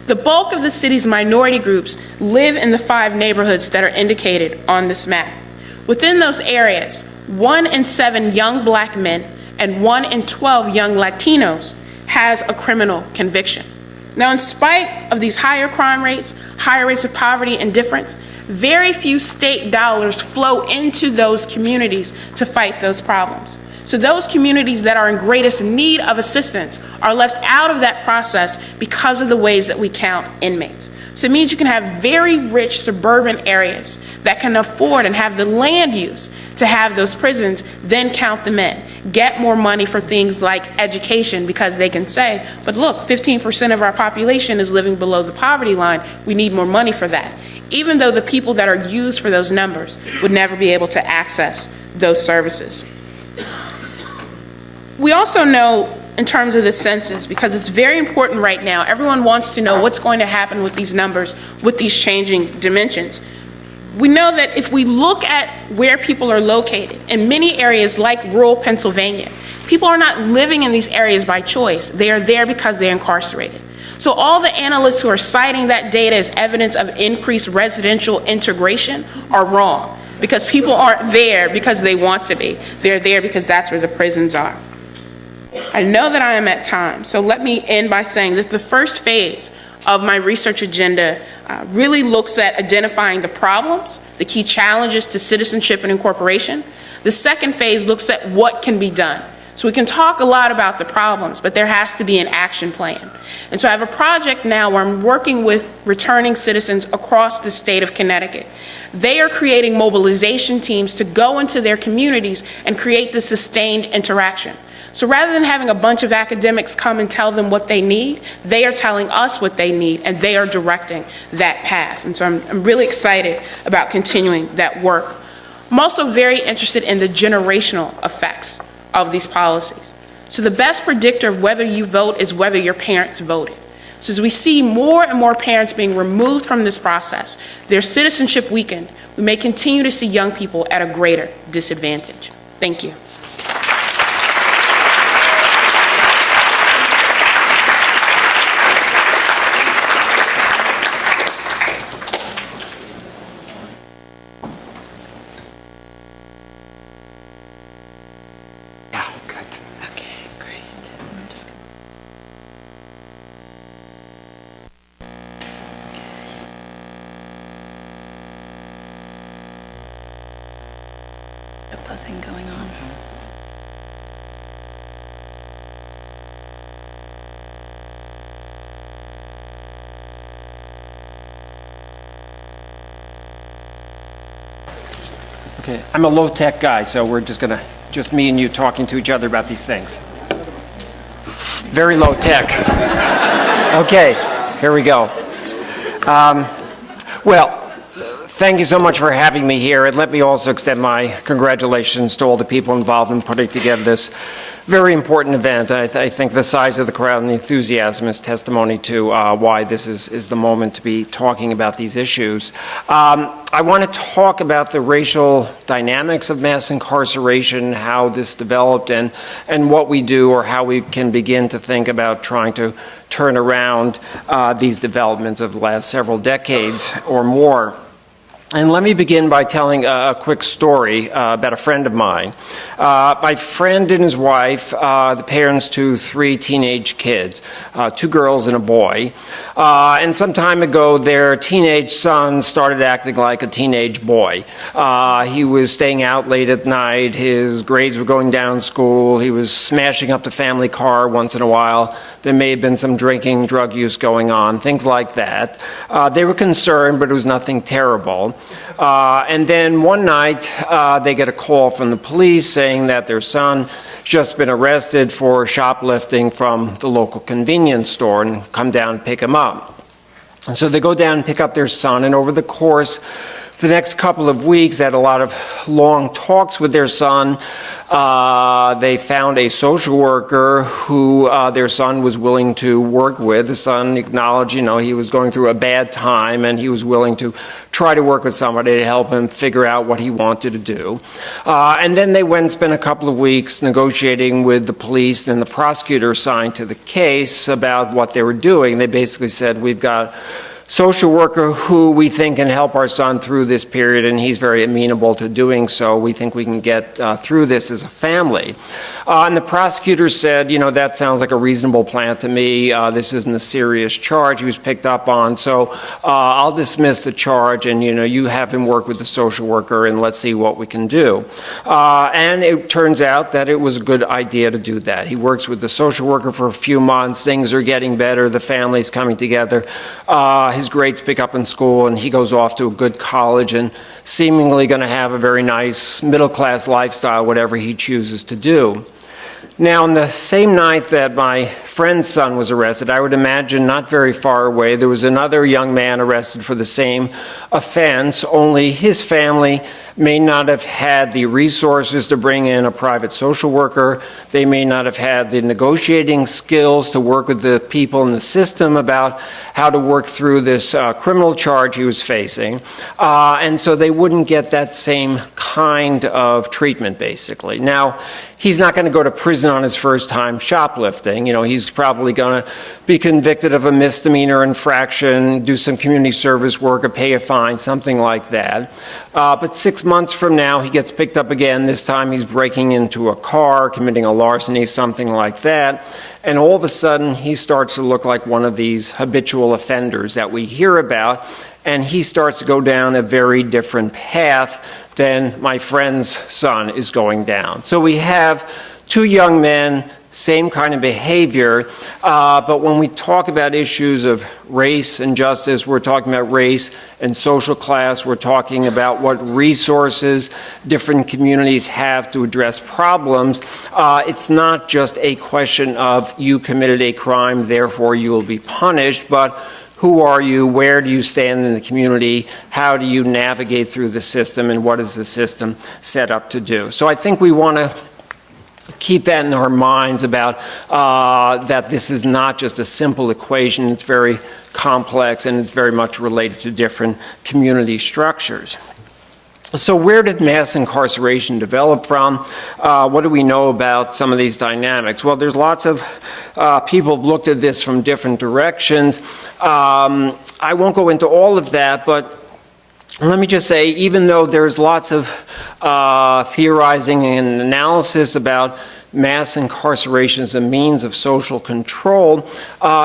The bulk of the city's minority groups live in the 5 neighborhoods that are indicated on this map. Within those areas, 1 in 7 young black men and 1 in 12 young Latinos has a criminal conviction. Now, in spite of these higher crime rates, higher rates of poverty and difference, very few state dollars flow into those communities to fight those problems. So those communities that are in greatest need of assistance are left out of that process because of the ways that we count inmates. So it means you can have very rich suburban areas that can afford and have the land use to have those prisons, then count them in. Get more money for things like education because they can say, but look, 15% of our population is living below the poverty line. We need more money for that. Even though the people that are used for those numbers would never be able to access those services. We also know in terms of the census, because it's very important right now, everyone wants to know what's going to happen with these numbers, with these changing dimensions. We know that if we look at where people are located, in many areas like rural Pennsylvania, people are not living in these areas by choice. They are there because they're incarcerated. So all the analysts who are citing that data as evidence of increased residential integration are wrong, because people aren't there because they want to be. They're there because that's where the prisons are. I know that I am at time, so let me end by saying that the first phase of my research agenda really looks at identifying the problems, the key challenges to citizenship and incorporation. The second phase looks at what can be done. So we can talk a lot about the problems, but there has to be an action plan. And so I have a project now where I'm working with returning citizens across the state of Connecticut. They are creating mobilization teams to go into their communities and create the sustained interaction. So rather than having a bunch of academics come and tell them what they need, they are telling us what they need, and they are directing that path. And so I'm really excited about continuing that work. I'm also very interested in the generational effects of these policies. So the best predictor of whether you vote is whether your parents voted. So as we see more and more parents being removed from this process, their citizenship weakened, we may continue to see young people at a greater disadvantage. Thank you. Buzzing going on. Okay, I'm a low-tech guy, so we're just me and you talking to each other about these things. Very low-tech. Okay, here we go. Well, thank you so much for having me here, and let me also extend my congratulations to all the people involved in putting together this very important event. I think the size of the crowd and the enthusiasm is testimony to why this is the moment to be talking about these issues. I want to talk about the racial dynamics of mass incarceration, how this developed, and what we do or how we can begin to think about trying to turn around these developments of the last several decades or more. And let me begin by telling a quick story about a friend of mine. My friend and his wife, the parents to 3 teenage kids, 2 girls and a boy. And some time ago, their teenage son started acting like a teenage boy. He was staying out late at night. His grades were going down in school. He was smashing up the family car once in a while. There may have been some drinking, drug use going on, things like that. They were concerned, but it was nothing terrible. And then one night, they get a call from the police saying that their son just been arrested for shoplifting from the local convenience store and come down and pick him up. And so they go down and pick up their son, and over the course the next couple of weeks, they had a lot of long talks with their son. They found a social worker who their son was willing to work with. The son acknowledged, he was going through a bad time, and he was willing to try to work with somebody to help him figure out what he wanted to do. And then they went and spent a couple of weeks negotiating with the police and the prosecutor assigned to the case about what they were doing. They basically said, we've got social worker who we think can help our son through this period, and he's very amenable to doing so. We think we can get through this as a family. And the prosecutor said, that sounds like a reasonable plan to me. This isn't a serious charge he was picked up on, so I'll dismiss the charge, and you have him work with the social worker, and let's see what we can do. And it turns out that it was a good idea to do that. He works with the social worker for a few months. Things are getting better. The family's coming together. His grades pick up in school, and he goes off to a good college and seemingly going to have a very nice middle-class lifestyle, whatever he chooses to do. Now, on the same night that my friend's son was arrested, I would imagine not very far away, there was another young man arrested for the same offense, only his family may not have had the resources to bring in a private social worker. They may not have had the negotiating skills to work with the people in the system about how to work through this criminal charge he was facing. And so they wouldn't get that same kind of treatment, basically. Now, he's not going to go to prison on his first time shoplifting. You know, he's probably going to be convicted of a misdemeanor infraction, do some community service work, or pay a fine, something like that. But 6 months from now, he gets picked up again. This time he's breaking into a car, committing a larceny, something like that. And all of a sudden, he starts to look like one of these habitual offenders that we hear about. And he starts to go down a very different path than my friend's son is going down. So we have two young men, same kind of behavior, but when we talk about issues of race and justice, we're talking about race and social class, we're talking about what resources different communities have to address problems. It's not just a question of you committed a crime, therefore you will be punished, but who are you? Where do you stand in the community? How do you navigate through the system? And what is the system set up to do? So I think we want to keep that in our minds about that this is not just a simple equation. It's very complex and it's very much related to different community structures. So where did mass incarceration develop from? What do we know about some of these dynamics? Well, there's lots of people have looked at this from different directions. I won't go into all of that, but let me just say, even though there's lots of theorizing and analysis about mass incarceration as a means of social control,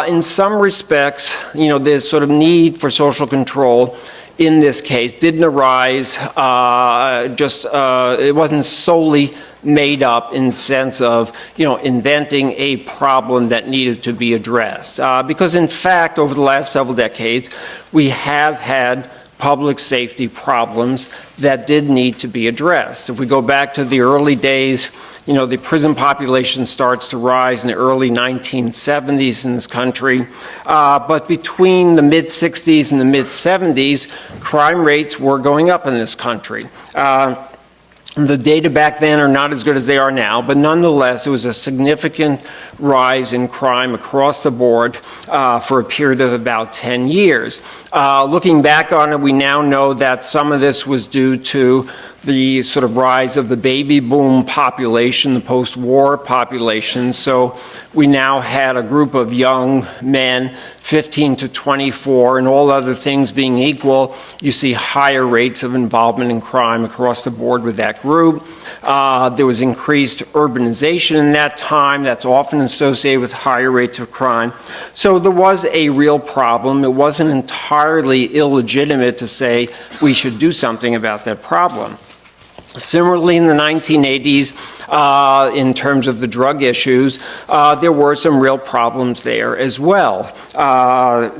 in some respects, you know, there's sort of need for social control in this case didn't arise it wasn't solely made up in sense of, you know, inventing a problem that needed to be addressed. Because in fact, over the last several decades, we have had public safety problems that did need to be addressed. If we go back to the early days, you know, the prison population starts to rise in the early 1970s in this country. But between the mid-60s and the mid-70s, crime rates were going up in this country. The data back then are not as good as they are now, but nonetheless, it was a significant rise in crime across the board for a period of about 10 years. Looking back on it, we now know that some of this was due to the sort of rise of the baby boom population, the post-war population. So we now had a group of young men, 15 to 24, and all other things being equal, you see higher rates of involvement in crime across the board with that group. There was increased urbanization in that time. That's often associated with higher rates of crime. So there was a real problem. It wasn't entirely illegitimate to say we should do something about that problem. Similarly, in the 1980s, in terms of the drug issues, there were some real problems there as well.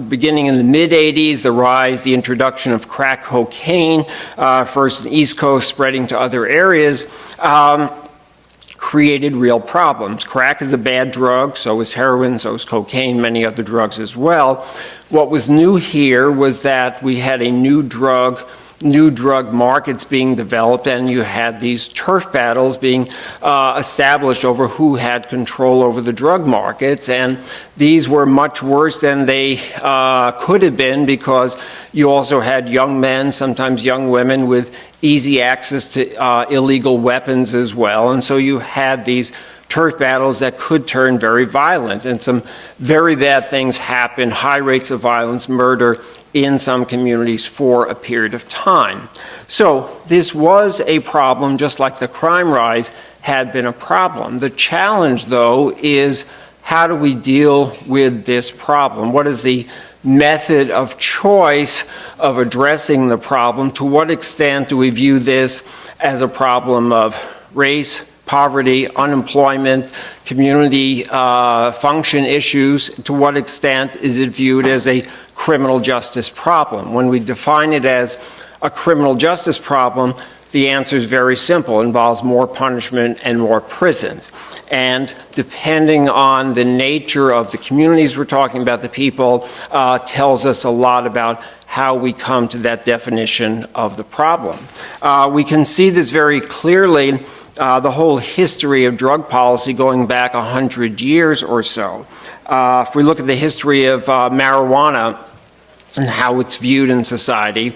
Beginning in the mid-80s, the introduction of crack cocaine, first in the East Coast, spreading to other areas, created real problems. Crack is a bad drug, so is heroin, so is cocaine, many other drugs as well. What was new here was that we had a new drug markets being developed, and you had these turf battles being established over who had control over the drug markets, and these were much worse than they could have been because you also had young men, sometimes young women with easy access to illegal weapons as well, and so you had these turf battles that could turn very violent, and some very bad things happen, high rates of violence, murder in some communities for a period of time. So this was a problem, just like the crime rise had been a problem. The challenge, though, is how do we deal with this problem? What is the method of choice of addressing the problem? To what extent do we view this as a problem of race, poverty, unemployment, community function issues? To what extent is it viewed as a criminal justice problem? When we define it as a criminal justice problem, the answer is very simple. It involves more punishment and more prisons. And depending on the nature of the communities we're talking about, the people, tells us a lot about how we come to that definition of the problem. We can see this very clearly. The whole history of drug policy going back 100 years or so. If we look at the history of marijuana, and how it's viewed in society.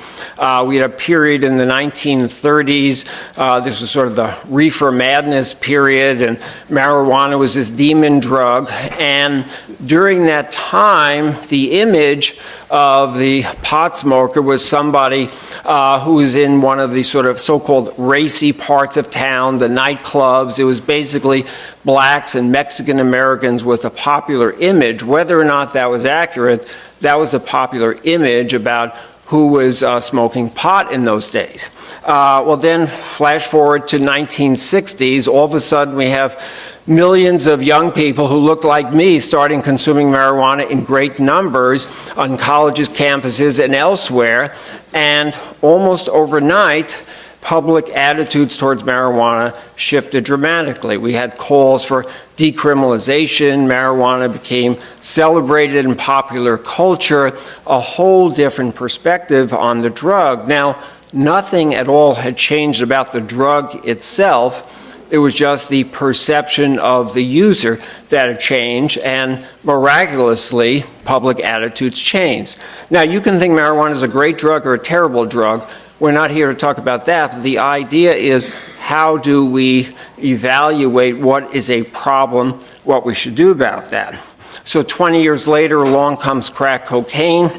We had a period in the 1930s, this was sort of the reefer madness period, and marijuana was this demon drug. And during that time, the image of the pot smoker was somebody who was in one of the sort of so-called racy parts of town, the nightclubs. It was basically blacks and Mexican Americans was a popular image. Whether or not that was accurate, that was a popular image about who was smoking pot in those days. Well, then flash forward to 1960s, all of a sudden we have millions of young people who looked like me starting consuming marijuana in great numbers on colleges, campuses, and elsewhere. And almost overnight, public attitudes towards marijuana shifted dramatically. We had calls for decriminalization, marijuana became celebrated in popular culture, a whole different perspective on the drug. Now, nothing at all had changed about the drug itself. It was just the perception of the user that had changed, and miraculously, public attitudes changed. Now, you can think marijuana is a great drug or a terrible drug. We're not here to talk about that, but the idea is how do we evaluate what is a problem, what we should do about that. So 20 years later, along comes crack cocaine.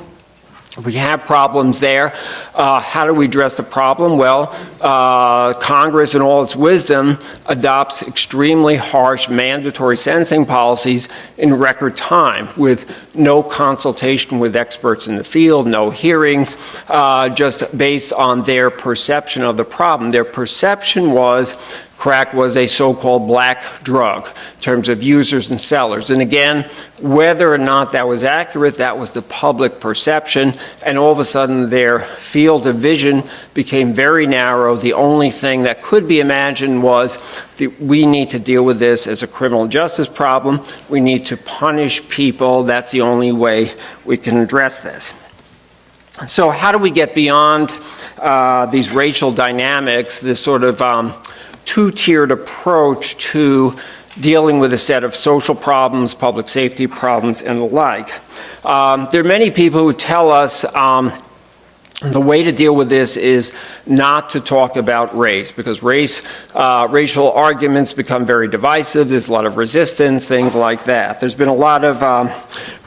We have problems there. How do we address the problem? Well, Congress, in all its wisdom, adopts extremely harsh mandatory sentencing policies in record time with no consultation with experts in the field, no hearings, just based on their perception of the problem. Their perception was crack was a so-called black drug in terms of users and sellers. And again, whether or not that was accurate, that was the public perception, and all of a sudden their field of vision became very narrow. The only thing that could be imagined was that we need to deal with this as a criminal justice problem. We need to punish people. That's the only way we can address this. So how do we get beyond these racial dynamics, this sort of two-tiered approach to dealing with a set of social problems, public safety problems, and the like? There are many people who tell us the way to deal with this is not to talk about race, because racial arguments become very divisive. There's a lot of resistance, things like that. There's been a lot of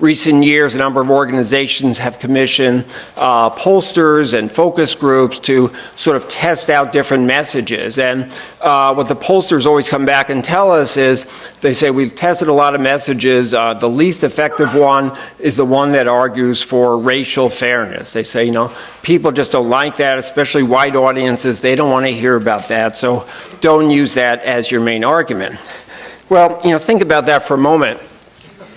recent years, a number of organizations have commissioned pollsters and focus groups to sort of test out different messages. And what the pollsters always come back and tell us is, they say, we've tested a lot of messages. The least effective one is the one that argues for racial fairness. They say, people just don't like that, especially white audiences. They don't want to hear about that, so don't use that as your main argument. Well, think about that for a moment.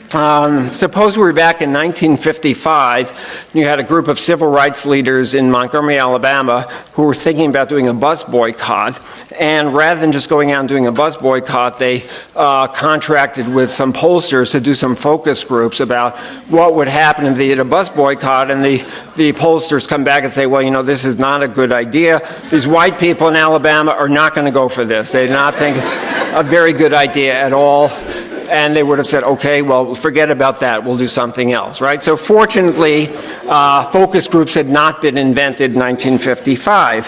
Suppose we were back in 1955, you had a group of civil rights leaders in Montgomery, Alabama, who were thinking about doing a bus boycott, and rather than just going out and doing a bus boycott, they contracted with some pollsters to do some focus groups about what would happen if they did a bus boycott, and the pollsters come back and say, well, this is not a good idea. These white people in Alabama are not going to go for this. They do not think it's a very good idea at all. And they would have said, okay, well, forget about that. We'll do something else, right? So fortunately, focus groups had not been invented in 1955.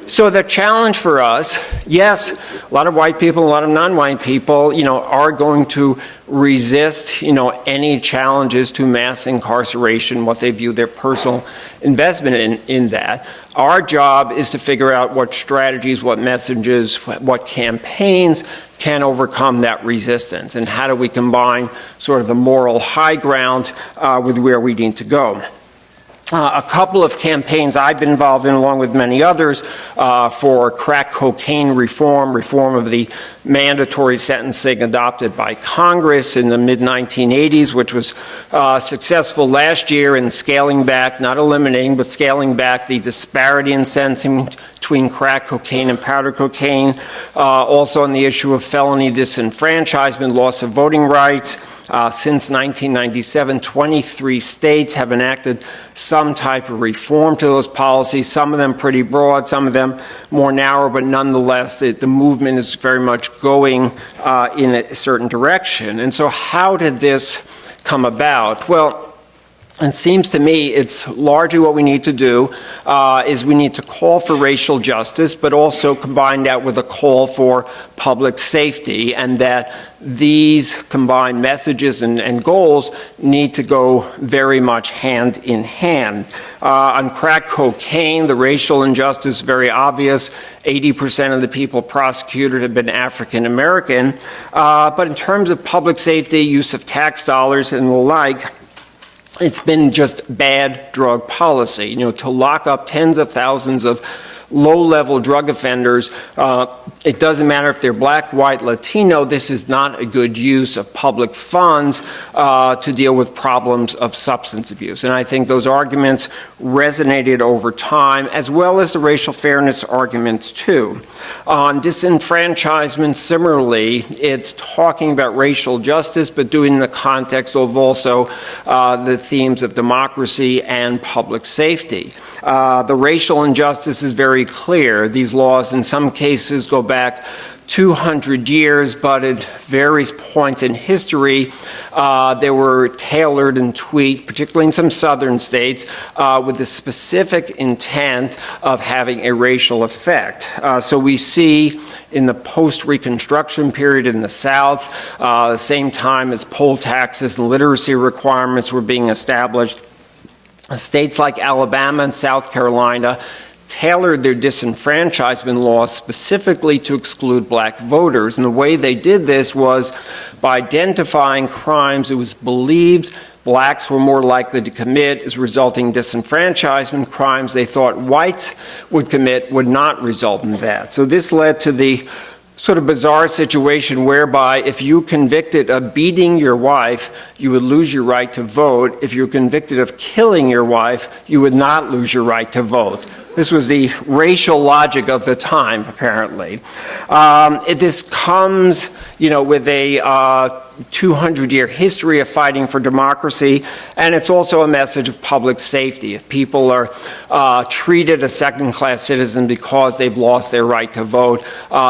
So the challenge for us, yes, a lot of white people, a lot of non-white people, are going to resist, any challenges to mass incarceration, what they view their personal investment in that. Our job is to figure out what strategies, what messages, what campaigns can overcome that resistance, and how do we combine sort of the moral high ground with where we need to go. A couple of campaigns I've been involved in, along with many others, for crack cocaine reform of the mandatory sentencing adopted by Congress in the mid-1980s, which was successful last year in scaling back, not eliminating, but scaling back the disparity in sentencing between crack cocaine and powder cocaine. Also on the issue of felony disenfranchisement, loss of voting rights. Since 1997, 23 states have enacted some type of reform to those policies, some of them pretty broad, some of them more narrow, but nonetheless, the movement is very much going in a certain direction. And so how did this come about? Well, It seems to me it's largely what we need to do is we need to call for racial justice, but also combine that with a call for public safety, and that these combined messages and goals need to go very much hand in hand. On crack cocaine, the racial injustice is very obvious. 80% of the people prosecuted have been African American. But in terms of public safety, use of tax dollars and the like, it's been just bad drug policy. You know, to lock up tens of thousands of low-level drug offenders, it doesn't matter if they're black, white, Latino, this is not a good use of public funds to deal with problems of substance abuse. And I think those arguments resonated over time, as well as the racial fairness arguments too. On disenfranchisement, similarly, it's talking about racial justice, but doing it in the context of also the themes of democracy and public safety. The racial injustice is very clear. These laws in some cases go back 200 years, but at various points in history, they were tailored and tweaked, particularly in some southern states, with the specific intent of having a racial effect. So we see in the post-Reconstruction period in the South, the same time as poll taxes and literacy requirements were being established, states like Alabama and South Carolina tailored their disenfranchisement laws specifically to exclude black voters. And the way they did this was by identifying crimes it was believed blacks were more likely to commit as resulting in disenfranchisement. Crimes they thought whites would commit would not result in that. So this led to the sort of bizarre situation whereby if you convicted of beating your wife, you would lose your right to vote. If you're convicted of killing your wife, you would not lose your right to vote. This was the racial logic of the time, apparently. This comes, with a 200-year history of fighting for democracy, and it's also a message of public safety. If people are treated as second-class citizens because they've lost their right to vote,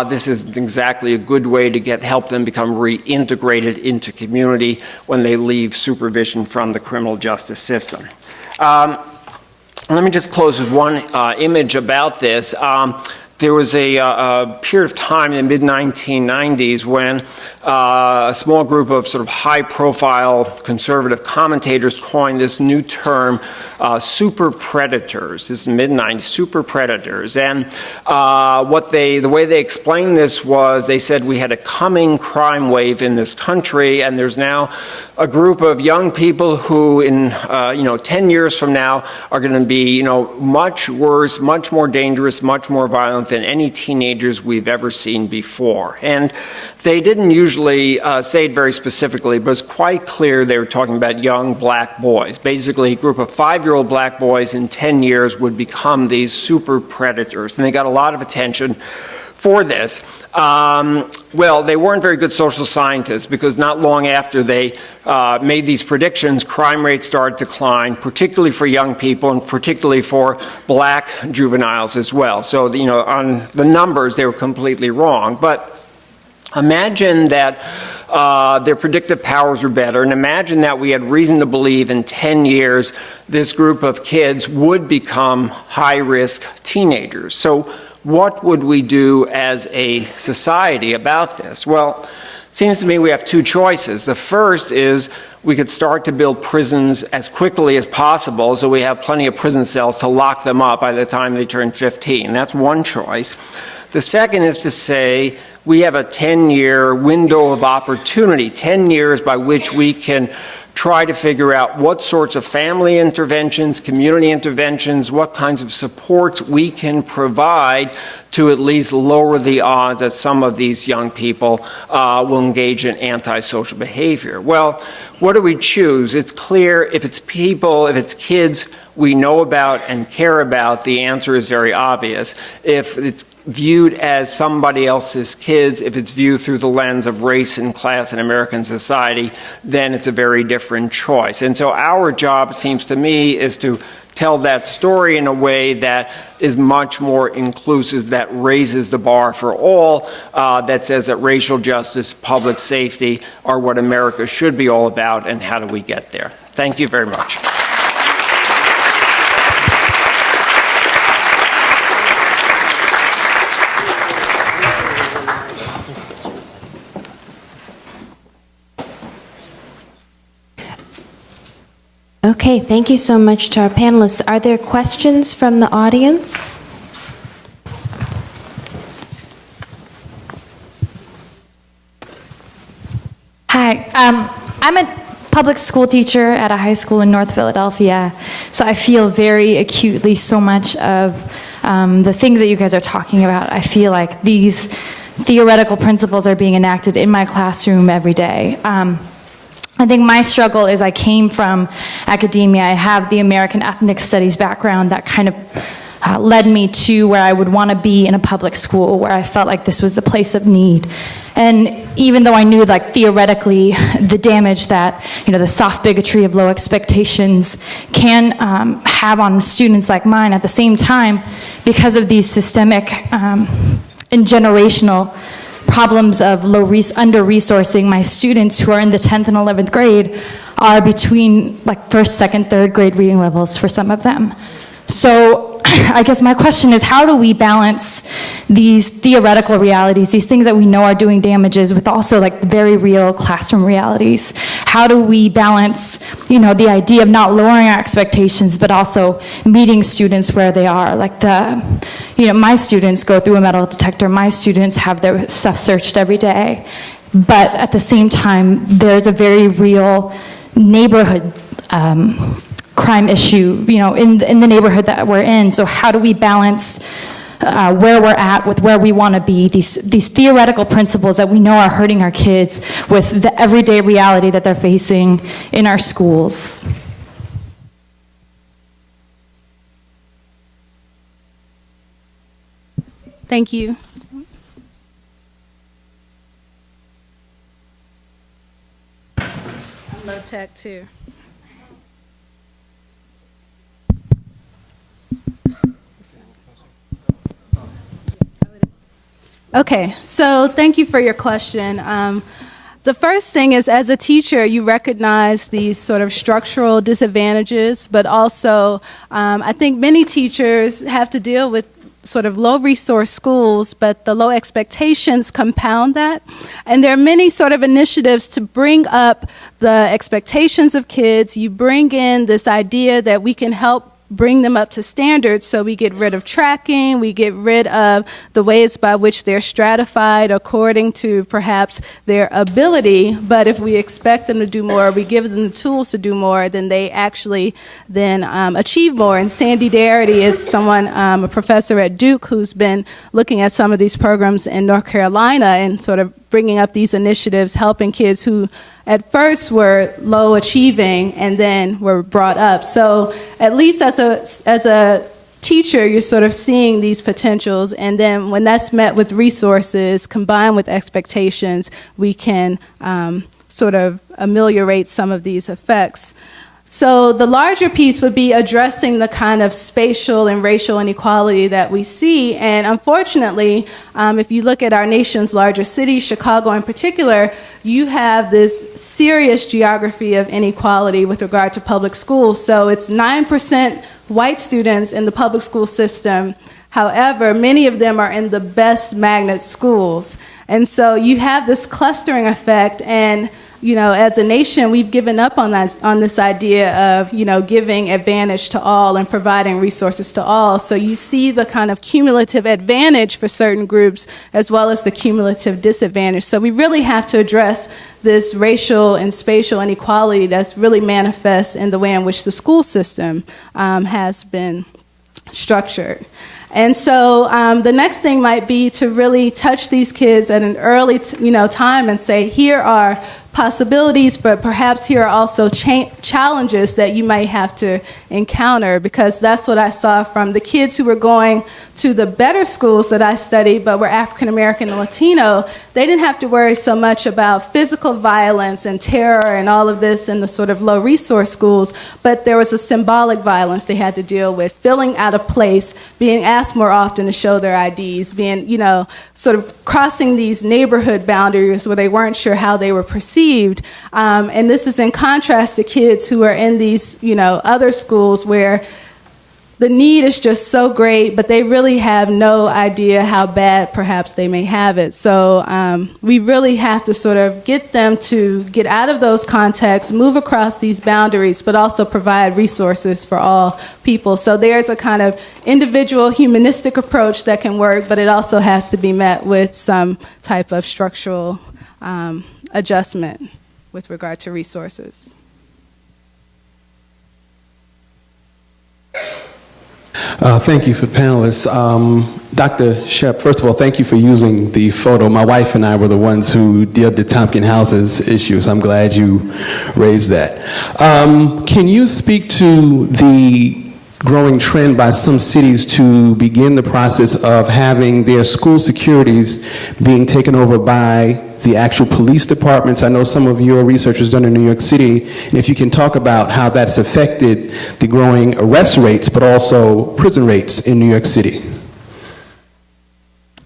this is exactly a good way to help them become reintegrated into community when they leave supervision from the criminal justice system. Let me just close with one image about this. There was a period of time in the mid-1990s when a small group of sort of high-profile conservative commentators coined this new term, super predators. This is mid-90s, super predators. And the way they explained this was they said we had a coming crime wave in this country, and there's now a group of young people who in 10 years from now are going to be much worse, much more dangerous, much more violent than any teenagers we've ever seen before. And they didn't usually say it very specifically, but it's quite clear they were talking about young black boys. Basically, a group of 5-year-old black boys in 10 years would become these super predators. And they got a lot of attention for this. Well, they weren't very good social scientists because not long after they made these predictions, crime rates started to decline, particularly for young people and particularly for black juveniles as well. So, on the numbers, they were completely wrong. But imagine that their predictive powers were better, and imagine that we had reason to believe in 10 years this group of kids would become high-risk teenagers. So what would we do as a society about this? Well, it seems to me we have two choices. The first is we could start to build prisons as quickly as possible so we have plenty of prison cells to lock them up by the time they turn 15. That's one choice. The second is to say we have a 10-year window of opportunity, 10 years by which we can try to figure out what sorts of family interventions, community interventions, what kinds of supports we can provide to at least lower the odds that some of these young people will engage in antisocial behavior. Well, what do we choose? It's clear if it's people, if it's kids we know about and care about, the answer is very obvious. If it's viewed as somebody else's kids, if it's viewed through the lens of race and class in American society, then it's a very different choice. And so our job, it seems to me, is to tell that story in a way that is much more inclusive, that raises the bar for all, that says that racial justice, public safety are what America should be all about, and how do we get there? Thank you very much. Okay, thank you so much to our panelists. Are there questions from the audience? Hi, I'm a public school teacher at a high school in North Philadelphia, so I feel very acutely so much of the things that you guys are talking about. I feel like these theoretical principles are being enacted in my classroom every day. I think my struggle is I came from academia. I have the American ethnic studies background that kind of led me to where I would want to be in a public school, where I felt like this was the place of need. And even though I knew, like, theoretically the damage that, the soft bigotry of low expectations can have on students like mine, at the same time, because of these systemic and generational problems of under-resourcing, my students who are in the 10th and 11th grade are between, like, first, second, third grade reading levels for some of them. So I guess my question is, how do we balance these theoretical realities, these things that we know are doing damages, with also, like, very real classroom realities? How do we balance, the idea of not lowering our expectations, but also meeting students where they are? Like, my students go through a metal detector. My students have their stuff searched every day. But at the same time, there's a very real neighborhood crime issue, in the neighborhood that we're in. So how do we balance where we're at with where we want to be, these theoretical principles that we know are hurting our kids, with the everyday reality that they're facing in our schools? Thank you. I'm low tech too. Okay, so thank you for your question. The first thing is, as a teacher, you recognize these sort of structural disadvantages, but also I think many teachers have to deal with sort of low resource schools, but the low expectations compound that. And there are many sort of initiatives to bring up the expectations of kids. You bring in this idea that we can help bring them up to standards, so we get rid of tracking, we get rid of the ways by which they're stratified according to perhaps their ability. But if we expect them to do more, we give them the tools to do more, then they actually then achieve more. And Sandy Darity is someone, a professor at Duke, who's been looking at some of these programs in North Carolina and sort of bringing up these initiatives, helping kids who at first were low achieving and then were brought up. So at least as a teacher, you're sort of seeing these potentials, and then when that's met with resources combined with expectations, we can sort of ameliorate some of these effects. So the larger piece would be addressing the kind of spatial and racial inequality that we see. And unfortunately, if you look at our nation's larger cities, Chicago in particular, you have this serious geography of inequality with regard to public schools. So it's 9% white students in the public school system. However, many of them are in the best magnet schools. And so you have this clustering effect, and as a nation, we've given up on this idea of, giving advantage to all and providing resources to all. So you see the kind of cumulative advantage for certain groups as well as the cumulative disadvantage. So we really have to address this racial and spatial inequality that's really manifest in the way in which the school system has been structured. And so the next thing might be to really touch these kids at an early time and say, here are possibilities, but perhaps here are also challenges that you might have to encounter, because that's what I saw from the kids who were going to the better schools that I studied but were African American and Latino. They didn't have to worry so much about physical violence and terror and all of this in the sort of low resource schools, but there was a symbolic violence they had to deal with, feeling out of place, being asked more often to show their IDs, being, sort of crossing these neighborhood boundaries where they weren't sure how they were perceived. And this is in contrast to kids who are in these, other schools where the need is just so great, but they really have no idea how bad perhaps they may have it. So we really have to sort of get them to get out of those contexts, move across these boundaries, but also provide resources for all people. So there's a kind of individual humanistic approach that can work, but it also has to be met with some type of structural adjustment with regard to resources. Thank you for panelists. Dr. Shep, first of all, thank you for using the photo. My wife and I were the ones who did the Tompkins houses issue, so I'm glad you raised that. Can you speak to the growing trend by some cities to begin the process of having their school securities being taken over by the actual police departments? I know some of your research was done in New York City, and if you can talk about how that's affected the growing arrest rates, but also prison rates in New York City.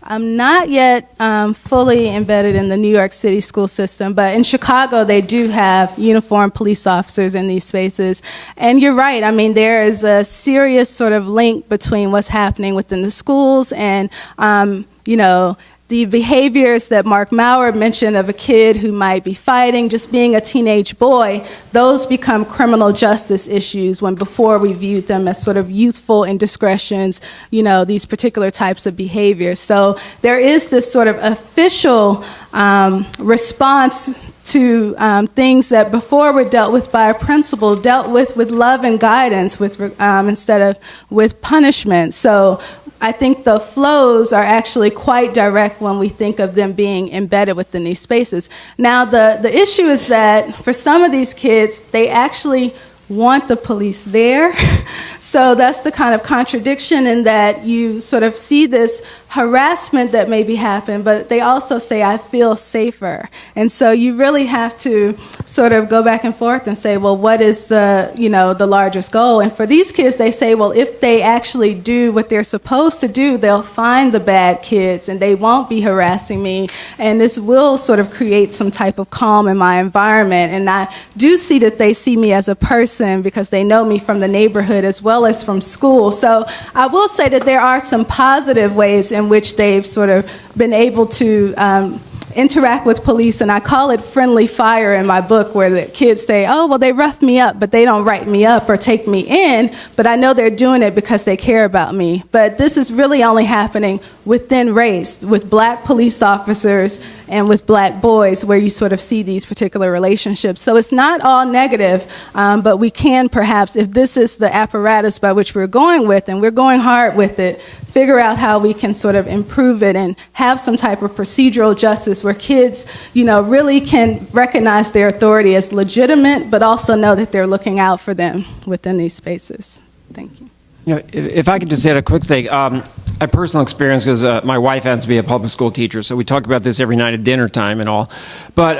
I'm not yet fully embedded in the New York City school system, but in Chicago they do have uniformed police officers in these spaces. And you're right, I mean, there is a serious sort of link between what's happening within the schools and, you know, the behaviors that Mark Maurer mentioned of a kid who might be fighting, just being a teenage boy, those become criminal justice issues when before we viewed them as sort of youthful indiscretions, you know, these particular types of behaviors. So there is this sort of official response to things that before were dealt with by a principal, dealt with love and guidance with, instead of with punishment. So I think the flows are actually quite direct when we think of them being embedded within these spaces. Now, the issue is that for some of these kids, they actually want the police there. So that's the kind of contradiction in that you sort of see this harassment that maybe happen, but they also say, I feel safer. And so you really have to sort of go back and forth and say, well, what is the, you know, the largest goal? And for these kids, they say, well, if they actually do what they're supposed to do, they'll find the bad kids and they won't be harassing me. And this will sort of create some type of calm in my environment. And I do see that they see me as a person because they know me from the neighborhood as well as from school. So I will say that there are some positive ways in which they've sort of been able to interact with police, and I call it friendly fire in my book, where the kids say, oh, well, they rough me up, but they don't write me up or take me in, but I know they're doing it because they care about me. But this is really only happening within race, with black police officers and with black boys, where you sort of see these particular relationships. So it's not all negative, but we can perhaps, if this is the apparatus by which we're going with, and we're going hard with it, figure out how we can sort of improve it and have some type of procedural justice where kids, you know, really can recognize their authority as legitimate, but also know that they're looking out for them within these spaces. Thank you. You know, if I could just add a quick thing. A personal experience, because my wife happens to be a public school teacher, so we talk about this every night at dinner time and all. But,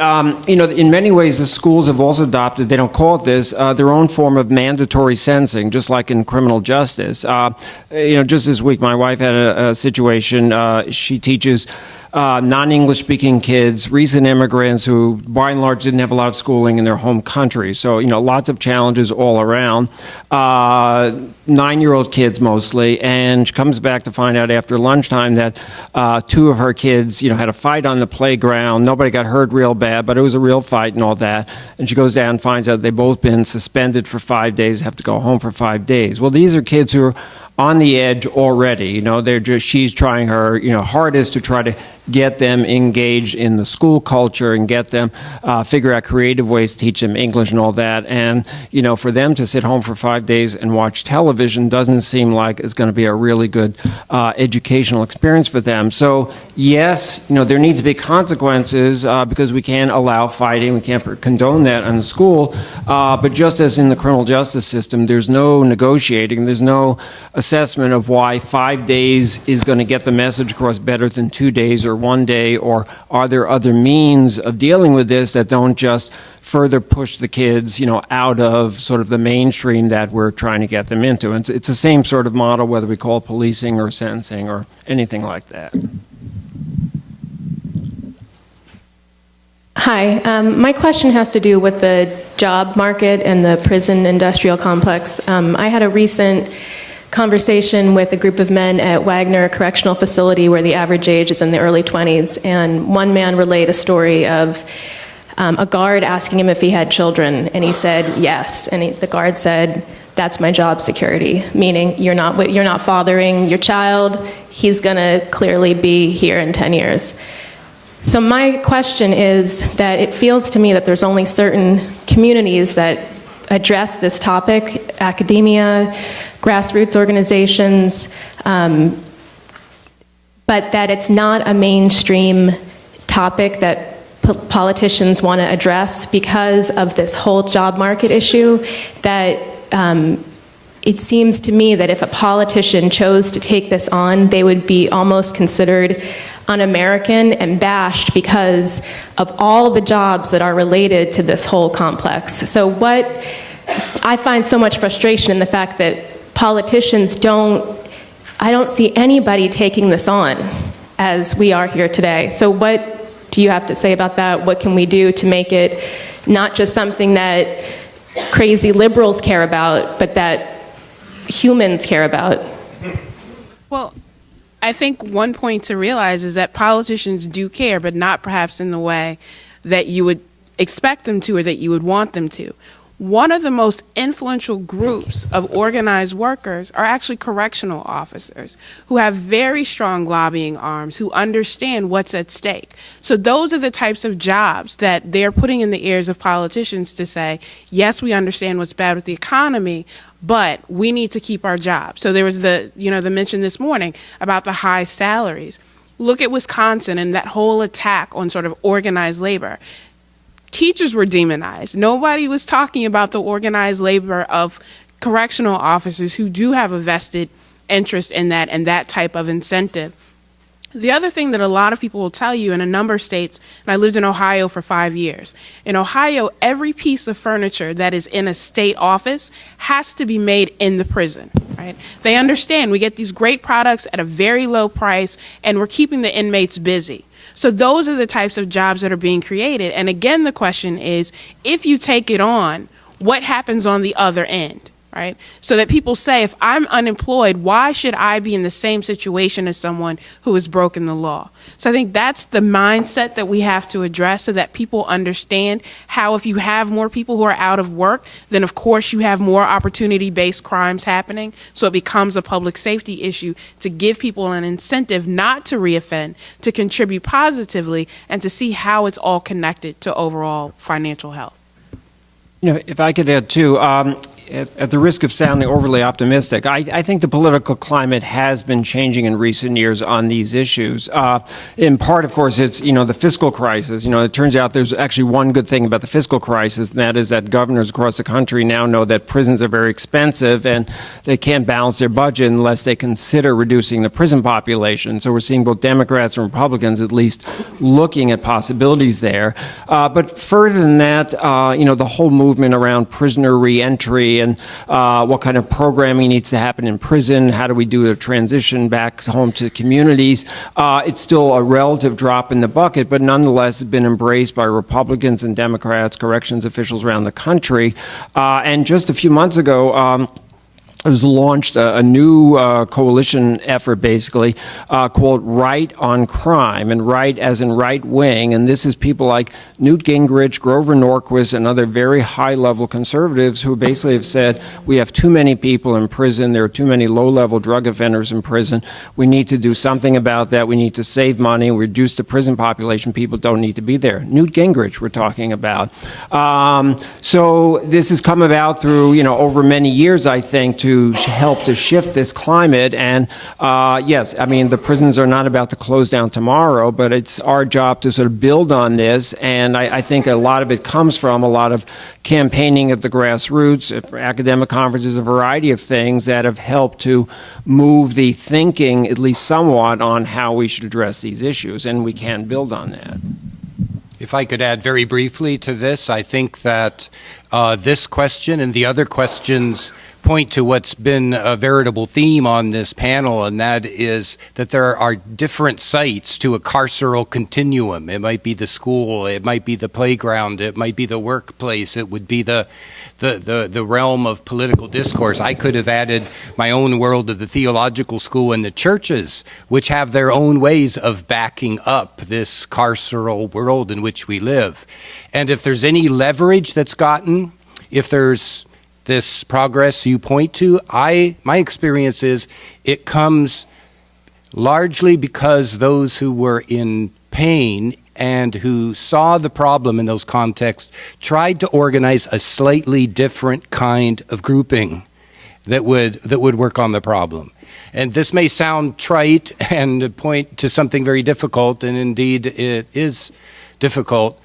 you know, in many ways, the schools have also adopted, they don't call it this, their own form of mandatory sentencing, just like in criminal justice. You know, just this week, my wife had a situation. She teaches non-English speaking kids, recent immigrants who by and large didn't have a lot of schooling in their home country. So, you know, lots of challenges all around. 9-year-old kids mostly, and she comes back to find out after lunchtime that 2 of her kids, you know, had a fight on the playground. Nobody got hurt real bad, but it was a real fight and all that. And she goes down and finds out they've both been suspended for 5 days, have to go home for 5 days. Well, these are kids who are on the edge already. You know, she's trying her, you know, hardest to try to get them engaged in the school culture and get them figure out creative ways to teach them English and all that. And, you know, for them to sit home for 5 days and watch television doesn't seem like it's going to be a really good educational experience for them. So, yes, you know, there need to be consequences because we can't allow fighting. We can't condone that in the school. But just as in the criminal justice system, there's no negotiating. There's no assessment of why 5 days is going to get the message across better than 2 days or 1 day, or are there other means of dealing with this that don't just further push the kids, you know, out of sort of the mainstream that we're trying to get them into. And it's the same sort of model, whether we call it policing or sentencing or anything like that. Hi, my question has to do with the job market and the prison industrial complex. I had a recent conversation with a group of men at Wagner Correctional Facility where the average age is in the early 20s, and one man relayed a story of a guard asking him if he had children, and he said yes, and the guard said, "That's my job security," meaning you're not fathering your child, he's going to clearly be here in 10 years. So my question is that it feels to me that there's only certain communities that address this topic, academia, grassroots organizations, but that it's not a mainstream topic that politicians want to address because of this whole job market issue, that it seems to me that if a politician chose to take this on, they would be almost considered un-American and bashed because of all the jobs that are related to this whole complex. So what I find so much frustration in the fact that politicians I don't see anybody taking this on as we are here today. So what do you have to say about that? What can we do to make it not just something that crazy liberals care about, but that humans care about? Well, I think one point to realize is that politicians do care, but not perhaps in the way that you would expect them to or that you would want them to. One of the most influential groups of organized workers are actually correctional officers who have very strong lobbying arms, who understand what's at stake. So those are the types of jobs that they're putting in the ears of politicians to say, yes, we understand what's bad with the economy, but we need to keep our jobs. So there was the mention this morning about the high salaries. Look at Wisconsin and that whole attack on sort of organized labor. Teachers were demonized. Nobody was talking about the organized labor of correctional officers who do have a vested interest in that and that type of incentive. The other thing that a lot of people will tell you in a number of states, and I lived in Ohio for 5 years. In Ohio, every piece of furniture that is in a state office has to be made in the prison, right? They understand we get these great products at a very low price, and we're keeping the inmates busy. So those are the types of jobs that are being created. And again, the question is, if you take it on, what happens on the other end, right? So that people say, if I'm unemployed, why should I be in the same situation as someone who has broken the law? So I think that's the mindset that we have to address so that people understand how if you have more people who are out of work, then of course you have more opportunity-based crimes happening. So it becomes a public safety issue to give people an incentive not to reoffend, to contribute positively, and to see how it's all connected to overall financial health. You know, if I could add too, at the risk of sounding overly optimistic, I think the political climate has been changing in recent years on these issues. In part, of course, it's, the fiscal crisis. It turns out there's actually one good thing about the fiscal crisis, and that is that governors across the country now know that prisons are very expensive and they can't balance their budget unless they consider reducing the prison population. So we're seeing both Democrats and Republicans at least looking at possibilities there. But further than that, the whole movement around prisoner reentry and what kind of programming needs to happen in prison, how do we do a transition back home to communities. It's still a relative drop in the bucket, but nonetheless has been embraced by Republicans and Democrats, corrections officials around the country. And just a few months ago, it was launched a new coalition effort, basically, called Right on Crime, and right as in right wing. And this is people like Newt Gingrich, Grover Norquist, and other very high-level conservatives who basically have said, we have too many people in prison, there are too many low-level drug offenders in prison, we need to do something about that, we need to save money, reduce the prison population, people don't need to be there. Newt Gingrich we're talking about. So this has come about through, over many years, I think, to help to shift this climate. And yes, the prisons are not about to close down tomorrow, but it's our job to sort of build on this. And I think a lot of it comes from a lot of campaigning at the grassroots, academic conferences, a variety of things that have helped to move the thinking, at least somewhat, on how we should address these issues. And we can build on that. If I could add very briefly to this, I think that this question and the other questions point to what's been a veritable theme on this panel, and that is that there are different sites to a carceral continuum. It might be the school, it might be the playground, it might be the workplace, it would be the realm of political discourse. I could have added my own world of the theological school and the churches, which have their own ways of backing up this carceral world in which we live. And if there's any leverage that's gotten, if there's this progress you point to, my experience is it comes largely because those who were in pain and who saw the problem in those contexts tried to organize a slightly different kind of grouping that would work on the problem. And this may sound trite and point to something very difficult, and indeed it is difficult.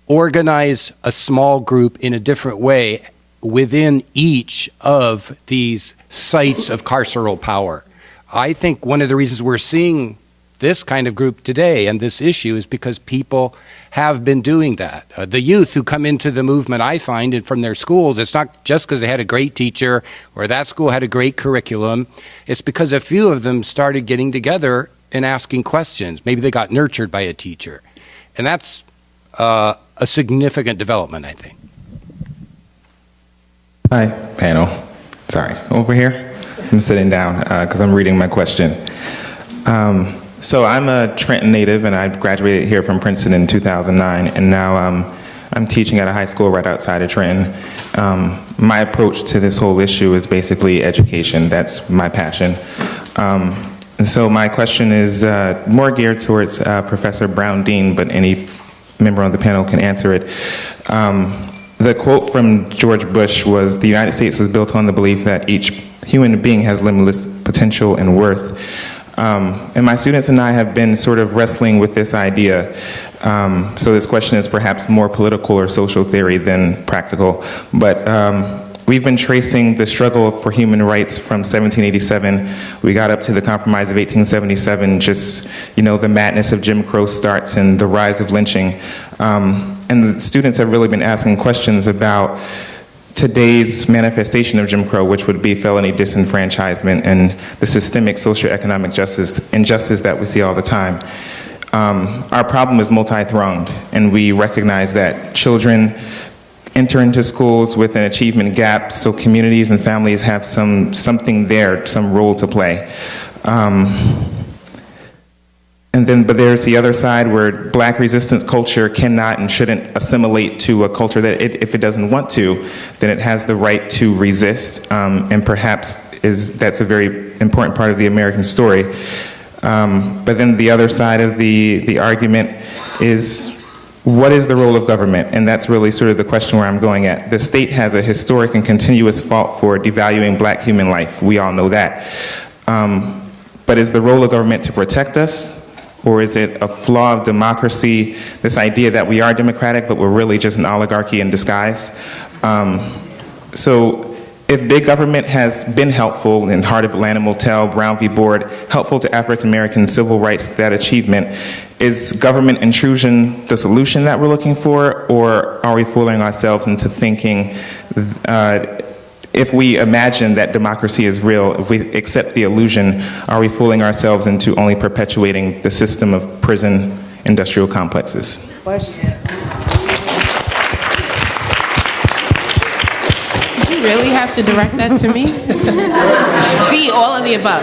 Organize a small group in a different way within each of these sites of carceral power. I think one of the reasons we're seeing this kind of group today and this issue is because people have been doing that. The youth who come into the movement, I find, and from their schools, it's not just because they had a great teacher or that school had a great curriculum. It's because a few of them started getting together and asking questions. Maybe they got nurtured by a teacher. And that's a significant development, I think. Hi, panel. Sorry, over here. I'm sitting down because I'm reading my question. So I'm a Trenton native, and I graduated here from Princeton in 2009, and now I'm teaching at a high school right outside of Trenton. My approach to this whole issue is basically education. That's my passion. And so my question is more geared towards Professor Brown-Dean, but any member on the panel can answer it. The quote from George Bush was, "The United States was built on the belief that each human being has limitless potential and worth." And my students and I have been sort of wrestling with this idea. So this question is perhaps more political or social theory than practical. But we've been tracing the struggle for human rights from 1787. We got up to the Compromise of 1877, just, the madness of Jim Crow starts and the rise of lynching. And the students have really been asking questions about today's manifestation of Jim Crow, which would be felony disenfranchisement and the systemic socioeconomic injustice that we see all the time. Our problem is multi-thronged, and we recognize that children enter into schools with an achievement gap, so communities and families have something there, some role to play. But there's the other side where black resistance culture cannot and shouldn't assimilate to a culture that if it doesn't want to, then it has the right to resist, and perhaps that's a very important part of the American story. But then the other side of the argument is, what is the role of government? And that's really sort of the question where I'm going at. The state has a historic and continuous fault for devaluing black human life. We all know that. But is the role of government to protect us? Or is it a flaw of democracy, this idea that we are democratic, but we're really just an oligarchy in disguise? So if big government has been helpful, in Heart of Atlanta Motel, Brown v. Board, helpful to African-American civil rights, that achievement, is government intrusion the solution that we're looking for? Or are we fooling ourselves into thinking, if we imagine that democracy is real, if we accept the illusion, are we fooling ourselves into only perpetuating the system of prison industrial complexes? Did you really have to direct that to me? D, all of the above.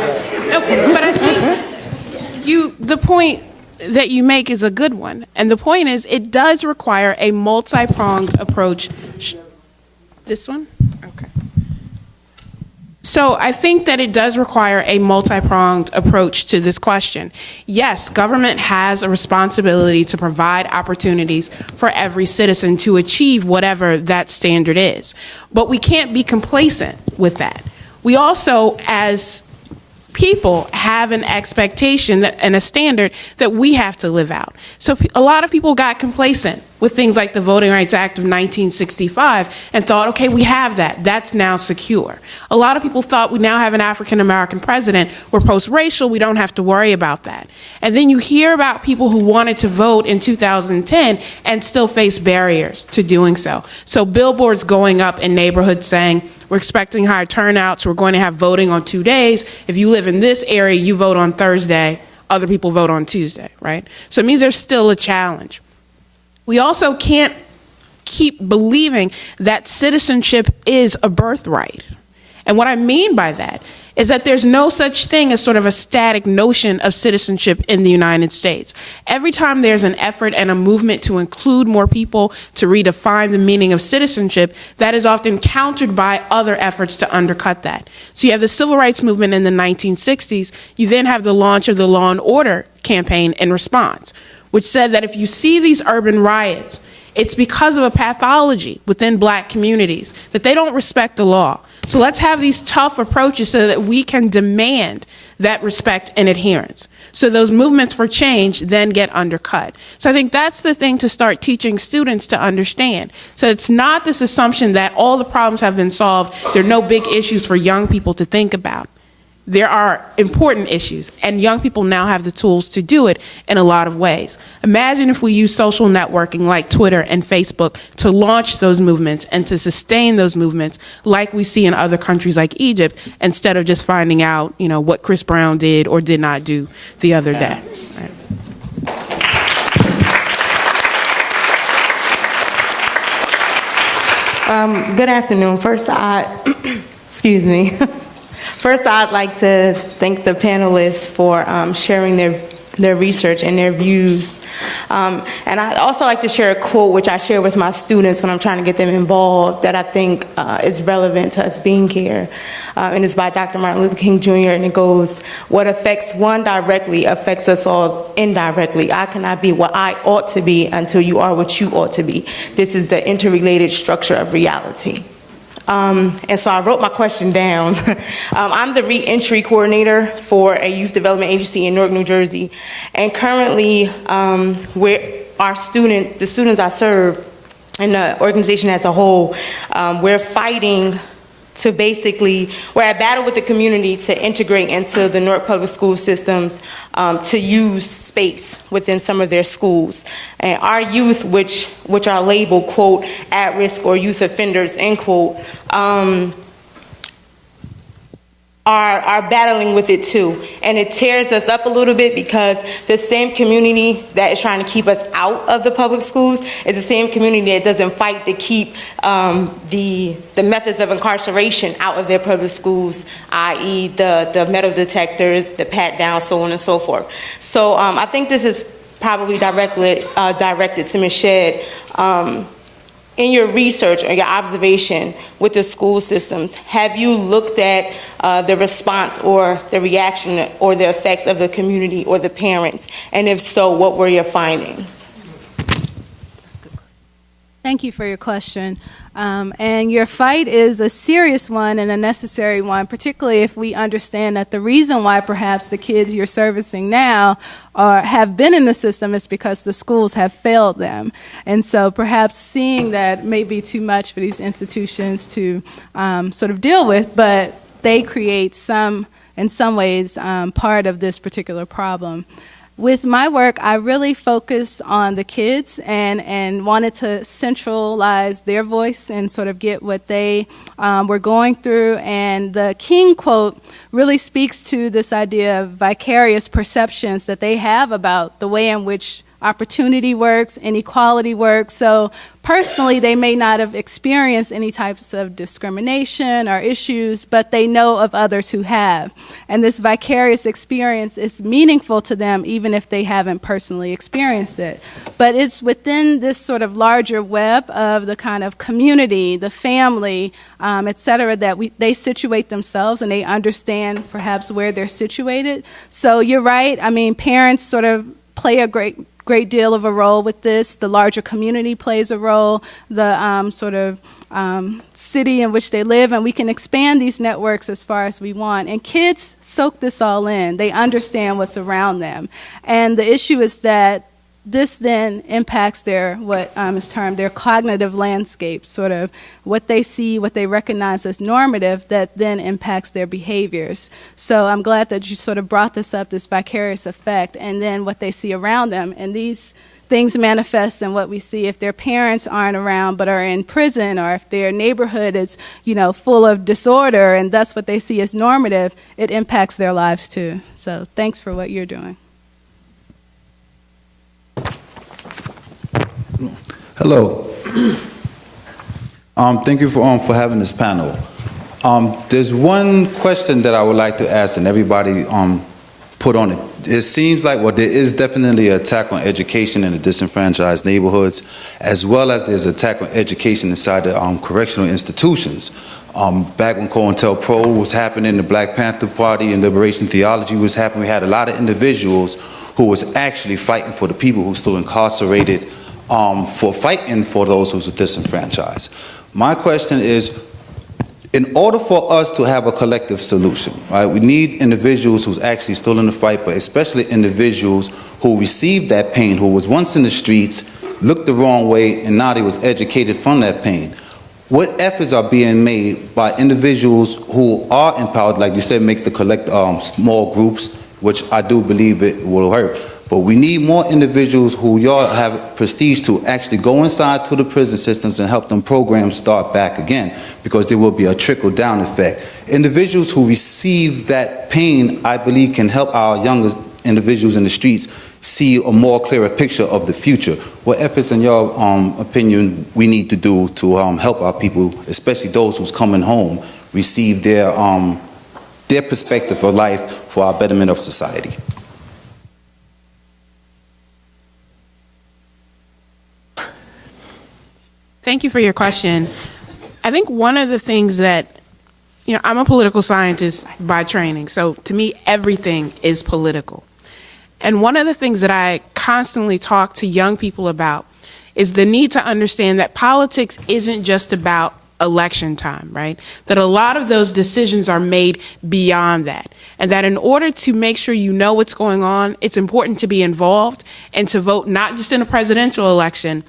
But I think the point that you make is a good one. And the point is, it does require a multi-pronged approach. This one? Okay. So I think that it does require a multi-pronged approach to this question. Yes, government has a responsibility to provide opportunities for every citizen to achieve whatever that standard is. But we can't be complacent with that. We also, as people, have an expectation and a standard that we have to live out. So a lot of people got complacent with things like the Voting Rights Act of 1965 and thought, okay, we have that. That's now secure. A lot of people thought we now have an African-American president. We're post-racial. We don't have to worry about that. And then you hear about people who wanted to vote in 2010 and still face barriers to doing so. So billboards going up in neighborhoods saying, we're expecting higher turnouts. We're going to have voting on 2 days. If you live in this area, you vote on Thursday. Other people vote on Tuesday, right? So it means there's still a challenge. We also can't keep believing that citizenship is a birthright. And what I mean by that is that there's no such thing as sort of a static notion of citizenship in the United States. Every time there's an effort and a movement to include more people, to redefine the meaning of citizenship, that is often countered by other efforts to undercut that. So you have the civil rights movement in the 1960s. You then have the launch of the Law and Order campaign in response, which said that if you see these urban riots, it's because of a pathology within black communities, that they don't respect the law. So let's have these tough approaches so that we can demand that respect and adherence. So those movements for change then get undercut. So I think that's the thing to start teaching students to understand. So it's not this assumption that all the problems have been solved, there are no big issues for young people to think about. There are important issues, and young people now have the tools to do it in a lot of ways. Imagine if we use social networking like Twitter and Facebook to launch those movements and to sustain those movements like we see in other countries like Egypt, instead of just finding out, what Chris Brown did or did not do the other day. Right. Good afternoon. First, excuse me. First, I'd like to thank the panelists for sharing their research and their views. And I'd also like to share a quote which I share with my students when I'm trying to get them involved that I think is relevant to us being here. And it's by Dr. Martin Luther King Jr. And it goes, "What affects one directly affects us all indirectly. I cannot be what I ought to be until you are what you ought to be. This is the interrelated structure of reality." And so I wrote my question down. I'm the re-entry coordinator for a youth development agency in Newark, New Jersey. And currently, the students I serve, and the organization as a whole, we're fighting to we're at battle with the community to integrate into the Newark public school systems, to use space within some of their schools. And our youth, which are labeled, quote, at risk or youth offenders, end quote, are battling with it too. And it tears us up a little bit because the same community that is trying to keep us out of the public schools is the same community that doesn't fight to keep the methods of incarceration out of their public schools, i.e. the metal detectors, the pat down, so on and so forth. So I think this is probably directed to Ms. Shedd. In your research or your observation with the school systems, have you looked at the response or the reaction or the effects of the community or the parents? And if so, what were your findings? Thank you for your question. And your fight is a serious one and a necessary one, particularly if we understand that the reason why perhaps the kids you're servicing now have been in the system is because the schools have failed them. And so perhaps seeing that may be too much for these institutions to sort of deal with, but they create in some ways, part of this particular problem. With my work, I really focused on the kids and wanted to centralize their voice and sort of get what they were going through. And the King quote really speaks to this idea of vicarious perceptions that they have about the way in which opportunity works, inequality works. So personally, they may not have experienced any types of discrimination or issues, but they know of others who have. And this vicarious experience is meaningful to them, even if they haven't personally experienced it. But it's within this sort of larger web of the kind of community, the family, et cetera, that they situate themselves and they understand perhaps where they're situated. So you're right. I mean, parents sort of play a great deal of a role with this. The larger community plays a role, the city in which they live, and we can expand these networks as far as we want. And kids soak this all in. They understand what's around them. And the issue is that this then impacts their, what is termed their cognitive landscape, sort of what they see, what they recognize as normative, that then impacts their behaviors. So I'm glad that you sort of brought this up, this vicarious effect, and then what they see around them. And these things manifest in what we see if their parents aren't around but are in prison, or if their neighborhood is, full of disorder, and that's what they see as normative, it impacts their lives too. So thanks for what you're doing. Hello. Thank you for having this panel. There's one question that I would like to ask, and everybody put on it. It seems like, there is definitely an attack on education in the disenfranchised neighborhoods, as well as there's an attack on education inside the correctional institutions. Back when COINTELPRO was happening, the Black Panther Party and Liberation Theology was happening, we had a lot of individuals who was actually fighting for the people who still incarcerated, for fighting for those who are disenfranchised. My question is, in order for us to have a collective solution, right, we need individuals who's actually still in the fight, but especially individuals who received that pain, who was once in the streets, looked the wrong way, and now they was educated from that pain. What efforts are being made by individuals who are empowered, like you said, make the small groups, which I do believe it will hurt. But we need more individuals who y'all have prestige to actually go inside to the prison systems and help them programs start back again, because there will be a trickle-down effect. Individuals who receive that pain, I believe, can help our youngest individuals in the streets see a more clearer picture of the future. What efforts, in your opinion, we need to do to help our people, especially those who's coming home, receive their perspective of life for our betterment of society? Thank you for your question. I think one of the things that, I'm a political scientist by training, so to me, everything is political. And one of the things that I constantly talk to young people about is the need to understand that politics isn't just about election time, right? That a lot of those decisions are made beyond that. And that in order to make sure you know what's going on, it's important to be involved and to vote not just in a presidential election,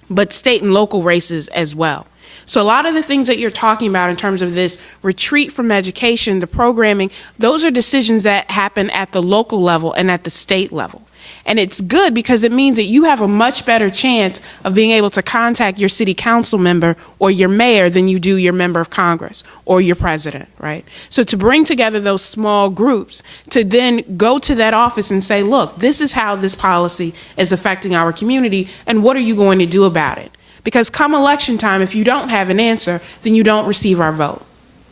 but state and local races as well. So a lot of the things that you're talking about in terms of this retreat from education, the programming, those are decisions that happen at the local level and at the state level. And it's good because it means that you have a much better chance of being able to contact your city council member or your mayor than you do your member of Congress or your president, right? So to bring together those small groups to then go to that office and say, look, this is how this policy is affecting our community, and what are you going to do about it? Because come election time, if you don't have an answer, then you don't receive our vote.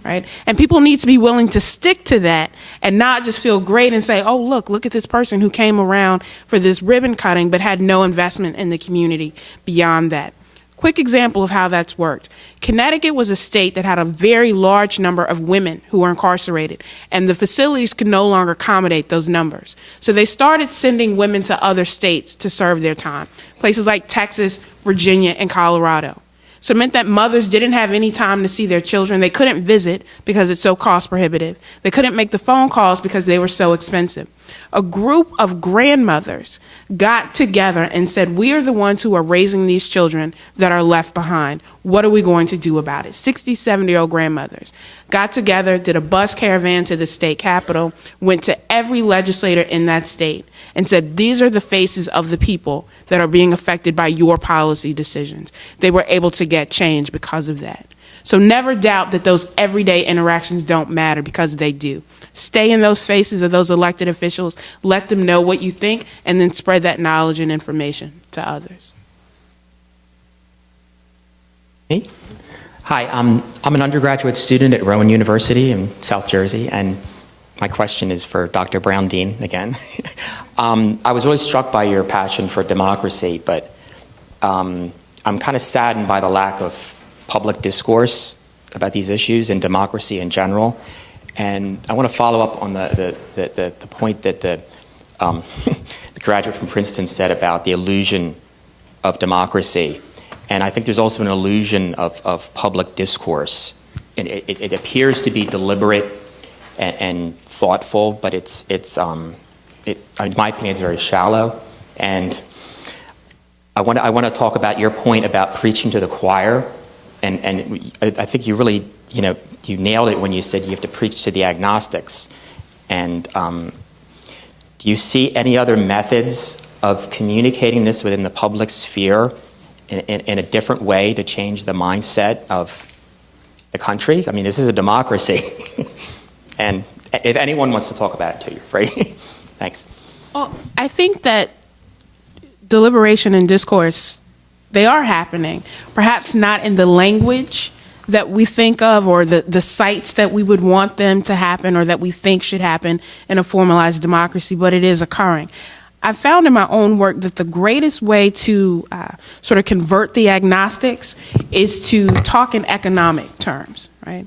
Right? And people need to be willing to stick to that and not just feel great and say, oh, look at this person who came around for this ribbon cutting but had no investment in the community beyond that. Quick example of how that's worked. Connecticut was a state that had a very large number of women who were incarcerated, and the facilities could no longer accommodate those numbers. So they started sending women to other states to serve their time, places like Texas, Virginia, and Colorado. So it meant that mothers didn't have any time to see their children. They couldn't visit because it's so cost prohibitive. They couldn't make the phone calls because they were so expensive. A group of grandmothers got together and said, we are the ones who are raising these children that are left behind. What are we going to do about it? 60, 70-year-old grandmothers got together, did a bus caravan to the state capitol, went to every legislator in that state and said, these are the faces of the people that are being affected by your policy decisions. They were able to get change because of that. So never doubt that those everyday interactions don't matter, because they do. Stay in those faces of those elected officials, let them know what you think, and then spread that knowledge and information to others. Me? Hi, I'm an undergraduate student at Rowan University in South Jersey, and my question is for Dr. Brown-Dean again. I was really struck by your passion for democracy, but I'm kind of saddened by the lack of public discourse about these issues and democracy in general. And I want to follow up on the point that the graduate from Princeton said about the illusion of democracy. And I think there's also an illusion of public discourse. And it appears to be deliberate and thoughtful, but in my opinion, it's very shallow. And I want to talk about your point about preaching to the choir, and I think you really, you nailed it when you said you have to preach to the agnostics. And do you see any other methods of communicating this within the public sphere in a different way to change the mindset of the country? I mean, this is a democracy. And if anyone wants to talk about it too, you're free. Thanks. Well, I think that deliberation and discourse, they are happening. Perhaps not in the language that we think of or the sites that we would want them to happen or that we think should happen in a formalized democracy, but it is occurring. I found in my own work that the greatest way to sort of convert the agnostics is to talk in economic terms, right?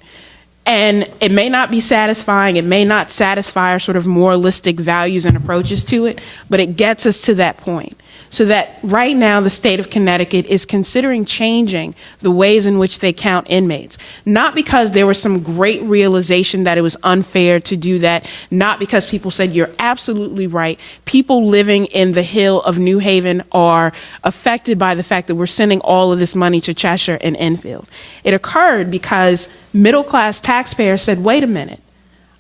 And it may not be satisfying, it may not satisfy our sort of moralistic values and approaches to it, but it gets us to that point. So that right now the state of Connecticut is considering changing the ways in which they count inmates. Not because there was some great realization that it was unfair to do that, not because people said, you're absolutely right. People living in the Hill of New Haven are affected by the fact that we're sending all of this money to Cheshire and Enfield. It occurred because middle-class taxpayers said, wait a minute,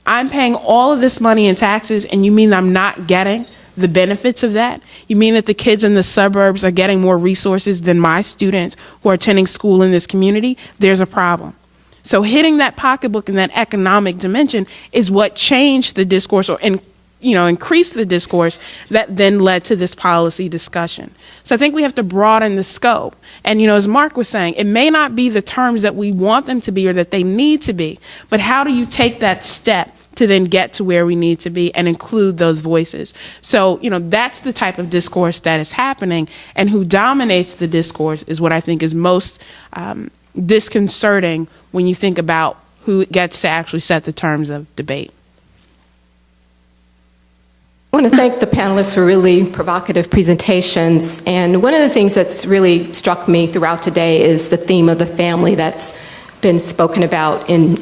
I'm paying all of this money in taxes and you mean I'm not getting the benefits of that? You mean that the kids in the suburbs are getting more resources than my students who are attending school in this community? There's a problem. So hitting that pocketbook and that economic dimension is what changed the discourse or increased the discourse that then led to this policy discussion. So I think we have to broaden the scope. And, as Mark was saying, it may not be the terms that we want them to be or that they need to be, but how do you take that step to then get to where we need to be and include those voices? So, that's the type of discourse that is happening, and who dominates the discourse is what I think is most disconcerting when you think about who gets to actually set the terms of debate. I want to thank the panelists for really provocative presentations. And one of the things that's really struck me throughout today is the theme of the family that's been spoken about in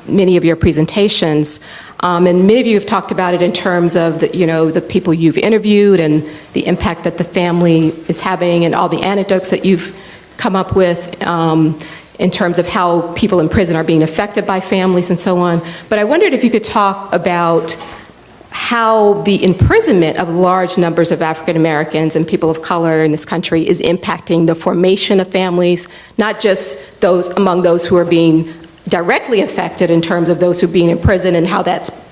many of your presentations. And many of you have talked about it in terms of the people you've interviewed and the impact that the family is having and all the anecdotes that you've come up with in terms of how people in prison are being affected by families and so on. But I wondered if you could talk about how the imprisonment of large numbers of African Americans and people of color in this country is impacting the formation of families, not just those among those who are being directly affected in terms of those who are being in prison and how that's,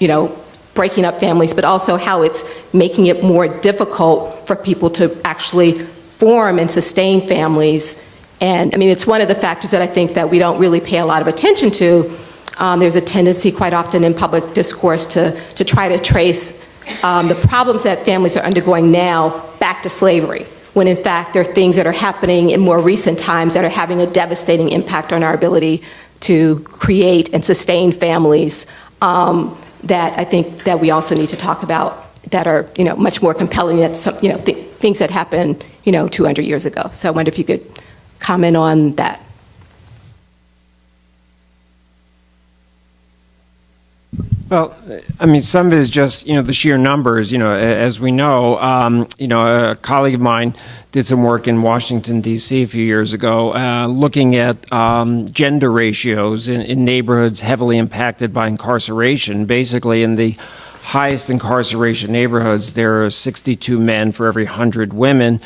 breaking up families, but also how it's making it more difficult for people to actually form and sustain families. And it's one of the factors that I think that we don't really pay a lot of attention to. There's a tendency quite often in public discourse to try to trace the problems that families are undergoing now back to slavery, when in fact there are things that are happening in more recent times that are having a devastating impact on our ability to create and sustain families that I think that we also need to talk about that are much more compelling than things that happened 200 years ago. So I wonder if you could comment on that. Well, some of it is just, the sheer numbers, as we know, a colleague of mine did some work in Washington, D.C. a few years ago, looking at gender ratios in neighborhoods heavily impacted by incarceration. Basically, in the highest incarceration neighborhoods, there are 62 men for every 100 women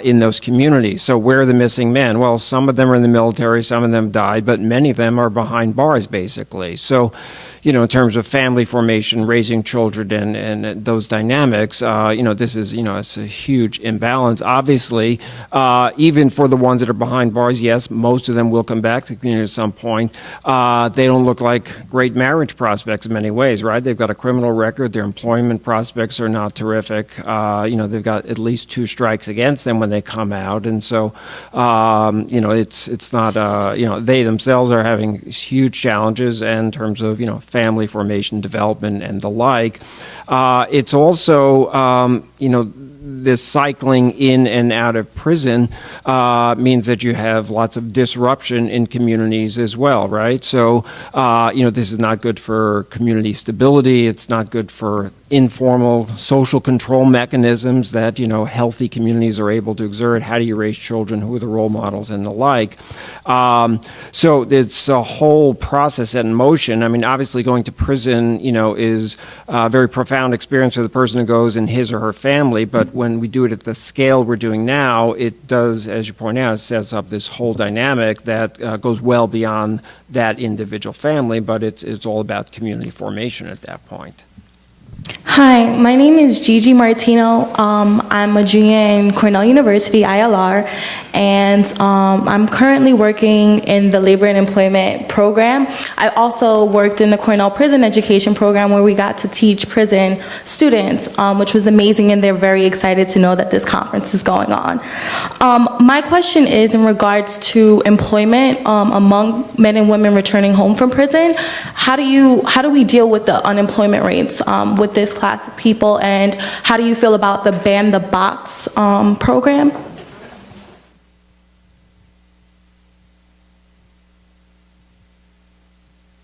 in those communities. So where are the missing men? Well, some of them are in the military, some of them died, but many of them are behind bars, basically. So, in terms of family formation, raising children, and those dynamics, this is, it's a huge imbalance. Obviously, even for the ones that are behind bars, yes, most of them will come back to the community at some point. They don't look like great marriage prospects in many ways, right? They've got a criminal record. Their employment prospects are not terrific. They've got at least 2 strikes against them when they come out. And so, it's not, they themselves are having huge challenges in terms of, family formation, development, and the like. It's also, this cycling in and out of prison means that you have lots of disruption in communities as well, right? So, this is not good for community stability. It's not good for informal social control mechanisms that, healthy communities are able to exert. How do you raise children? Who are the role models and the like? So it's a whole process in motion. I mean, obviously going to prison, is a very profound experience for the person who goes and his or her family. But when we do it at the scale we're doing now, it does, as you point out, it sets up this whole dynamic that goes well beyond that individual family, but it's all about community formation at that point. Hi, my name is Gigi Martino. I'm a junior in Cornell University, ILR, and I'm currently working in the labor and employment program. I also worked in the Cornell prison education program where we got to teach prison students, which was amazing, and they're very excited to know that this conference is going on. My question is in regards to employment among men and women returning home from prison. How do we deal with the unemployment rates with this class of people, and how do you feel about the Ban the Box program?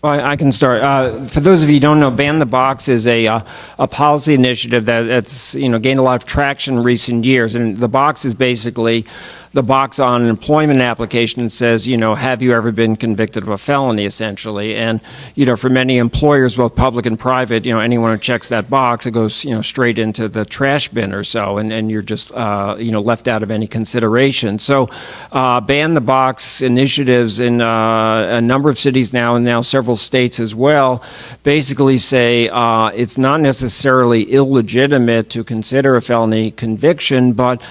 I can start. For those of you who don't know, Ban the Box is a policy initiative that's gained a lot of traction in recent years, and the box is basically the box on an employment application that says, have you ever been convicted of a felony, essentially? And, for many employers, both public and private, anyone who checks that box, it goes, straight into the trash bin or so, and you're just, left out of any consideration. So, Ban the Box initiatives in a number of cities now, and now several states as well, basically say it's not necessarily illegitimate to consider a felony conviction, but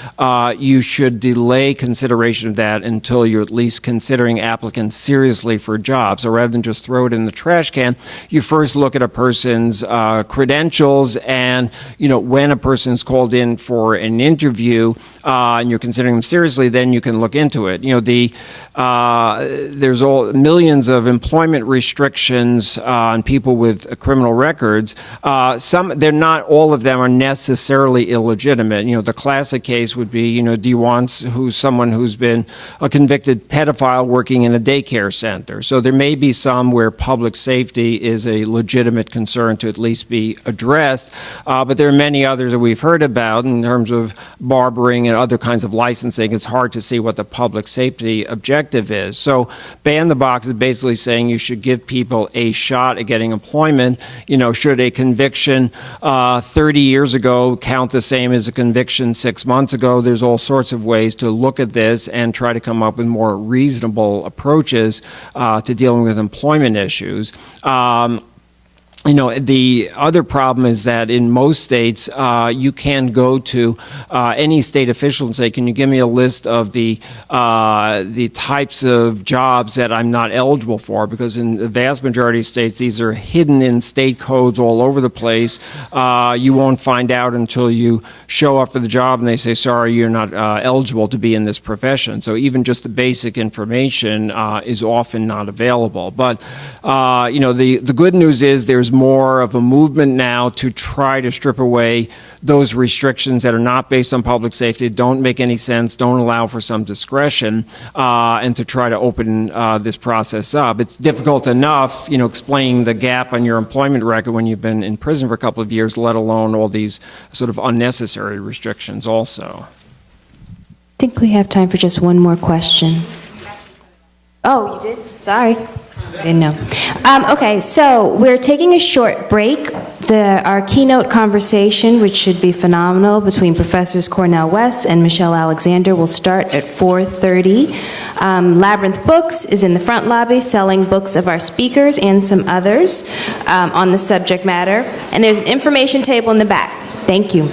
you should delay consideration of that until you're at least considering applicants seriously for jobs. So rather than just throw it in the trash can, you first look at a person's credentials, and when a person's called in for an interview and you're considering them seriously, then you can look into it. There's millions of employment restrictions on people with criminal records. They're not all of them are necessarily illegitimate. The classic case would be, do you want who's someone who's been a convicted pedophile working in a daycare center? So there may be some where public safety is a legitimate concern to at least be addressed, but there are many others that we've heard about in terms of barbering and other kinds of licensing. It's hard to see what the public safety objective is. So Ban the Box is basically saying you should give people a shot at getting employment. Should a conviction 30 years ago count the same as a conviction 6 months ago? There's all sorts of ways to look at this and try to come up with more reasonable approaches to dealing with employment issues. The other problem is that in most states, you can go to any state official and say, can you give me a list of the types of jobs that I'm not eligible for? Because in the vast majority of states, these are hidden in state codes all over the place. You won't find out until you show up for the job and they say, sorry, you're not eligible to be in this profession. So even just the basic information is often not available. But, the good news is there's more of a movement now to try to strip away those restrictions that are not based on public safety, don't make any sense, don't allow for some discretion, and to try to open this process up. It's difficult enough, explaining the gap on your employment record when you've been in prison for a couple of years, let alone all these sort of unnecessary restrictions also. I think we have time for just one more question. Oh, you did? Sorry. I didn't know. Okay, so we're taking a short break. Our keynote conversation, which should be phenomenal, between Professors Cornell West and Michelle Alexander will start at 4:30. Labyrinth Books is in the front lobby selling books of our speakers and some others on the subject matter. And there's an information table in the back. Thank you.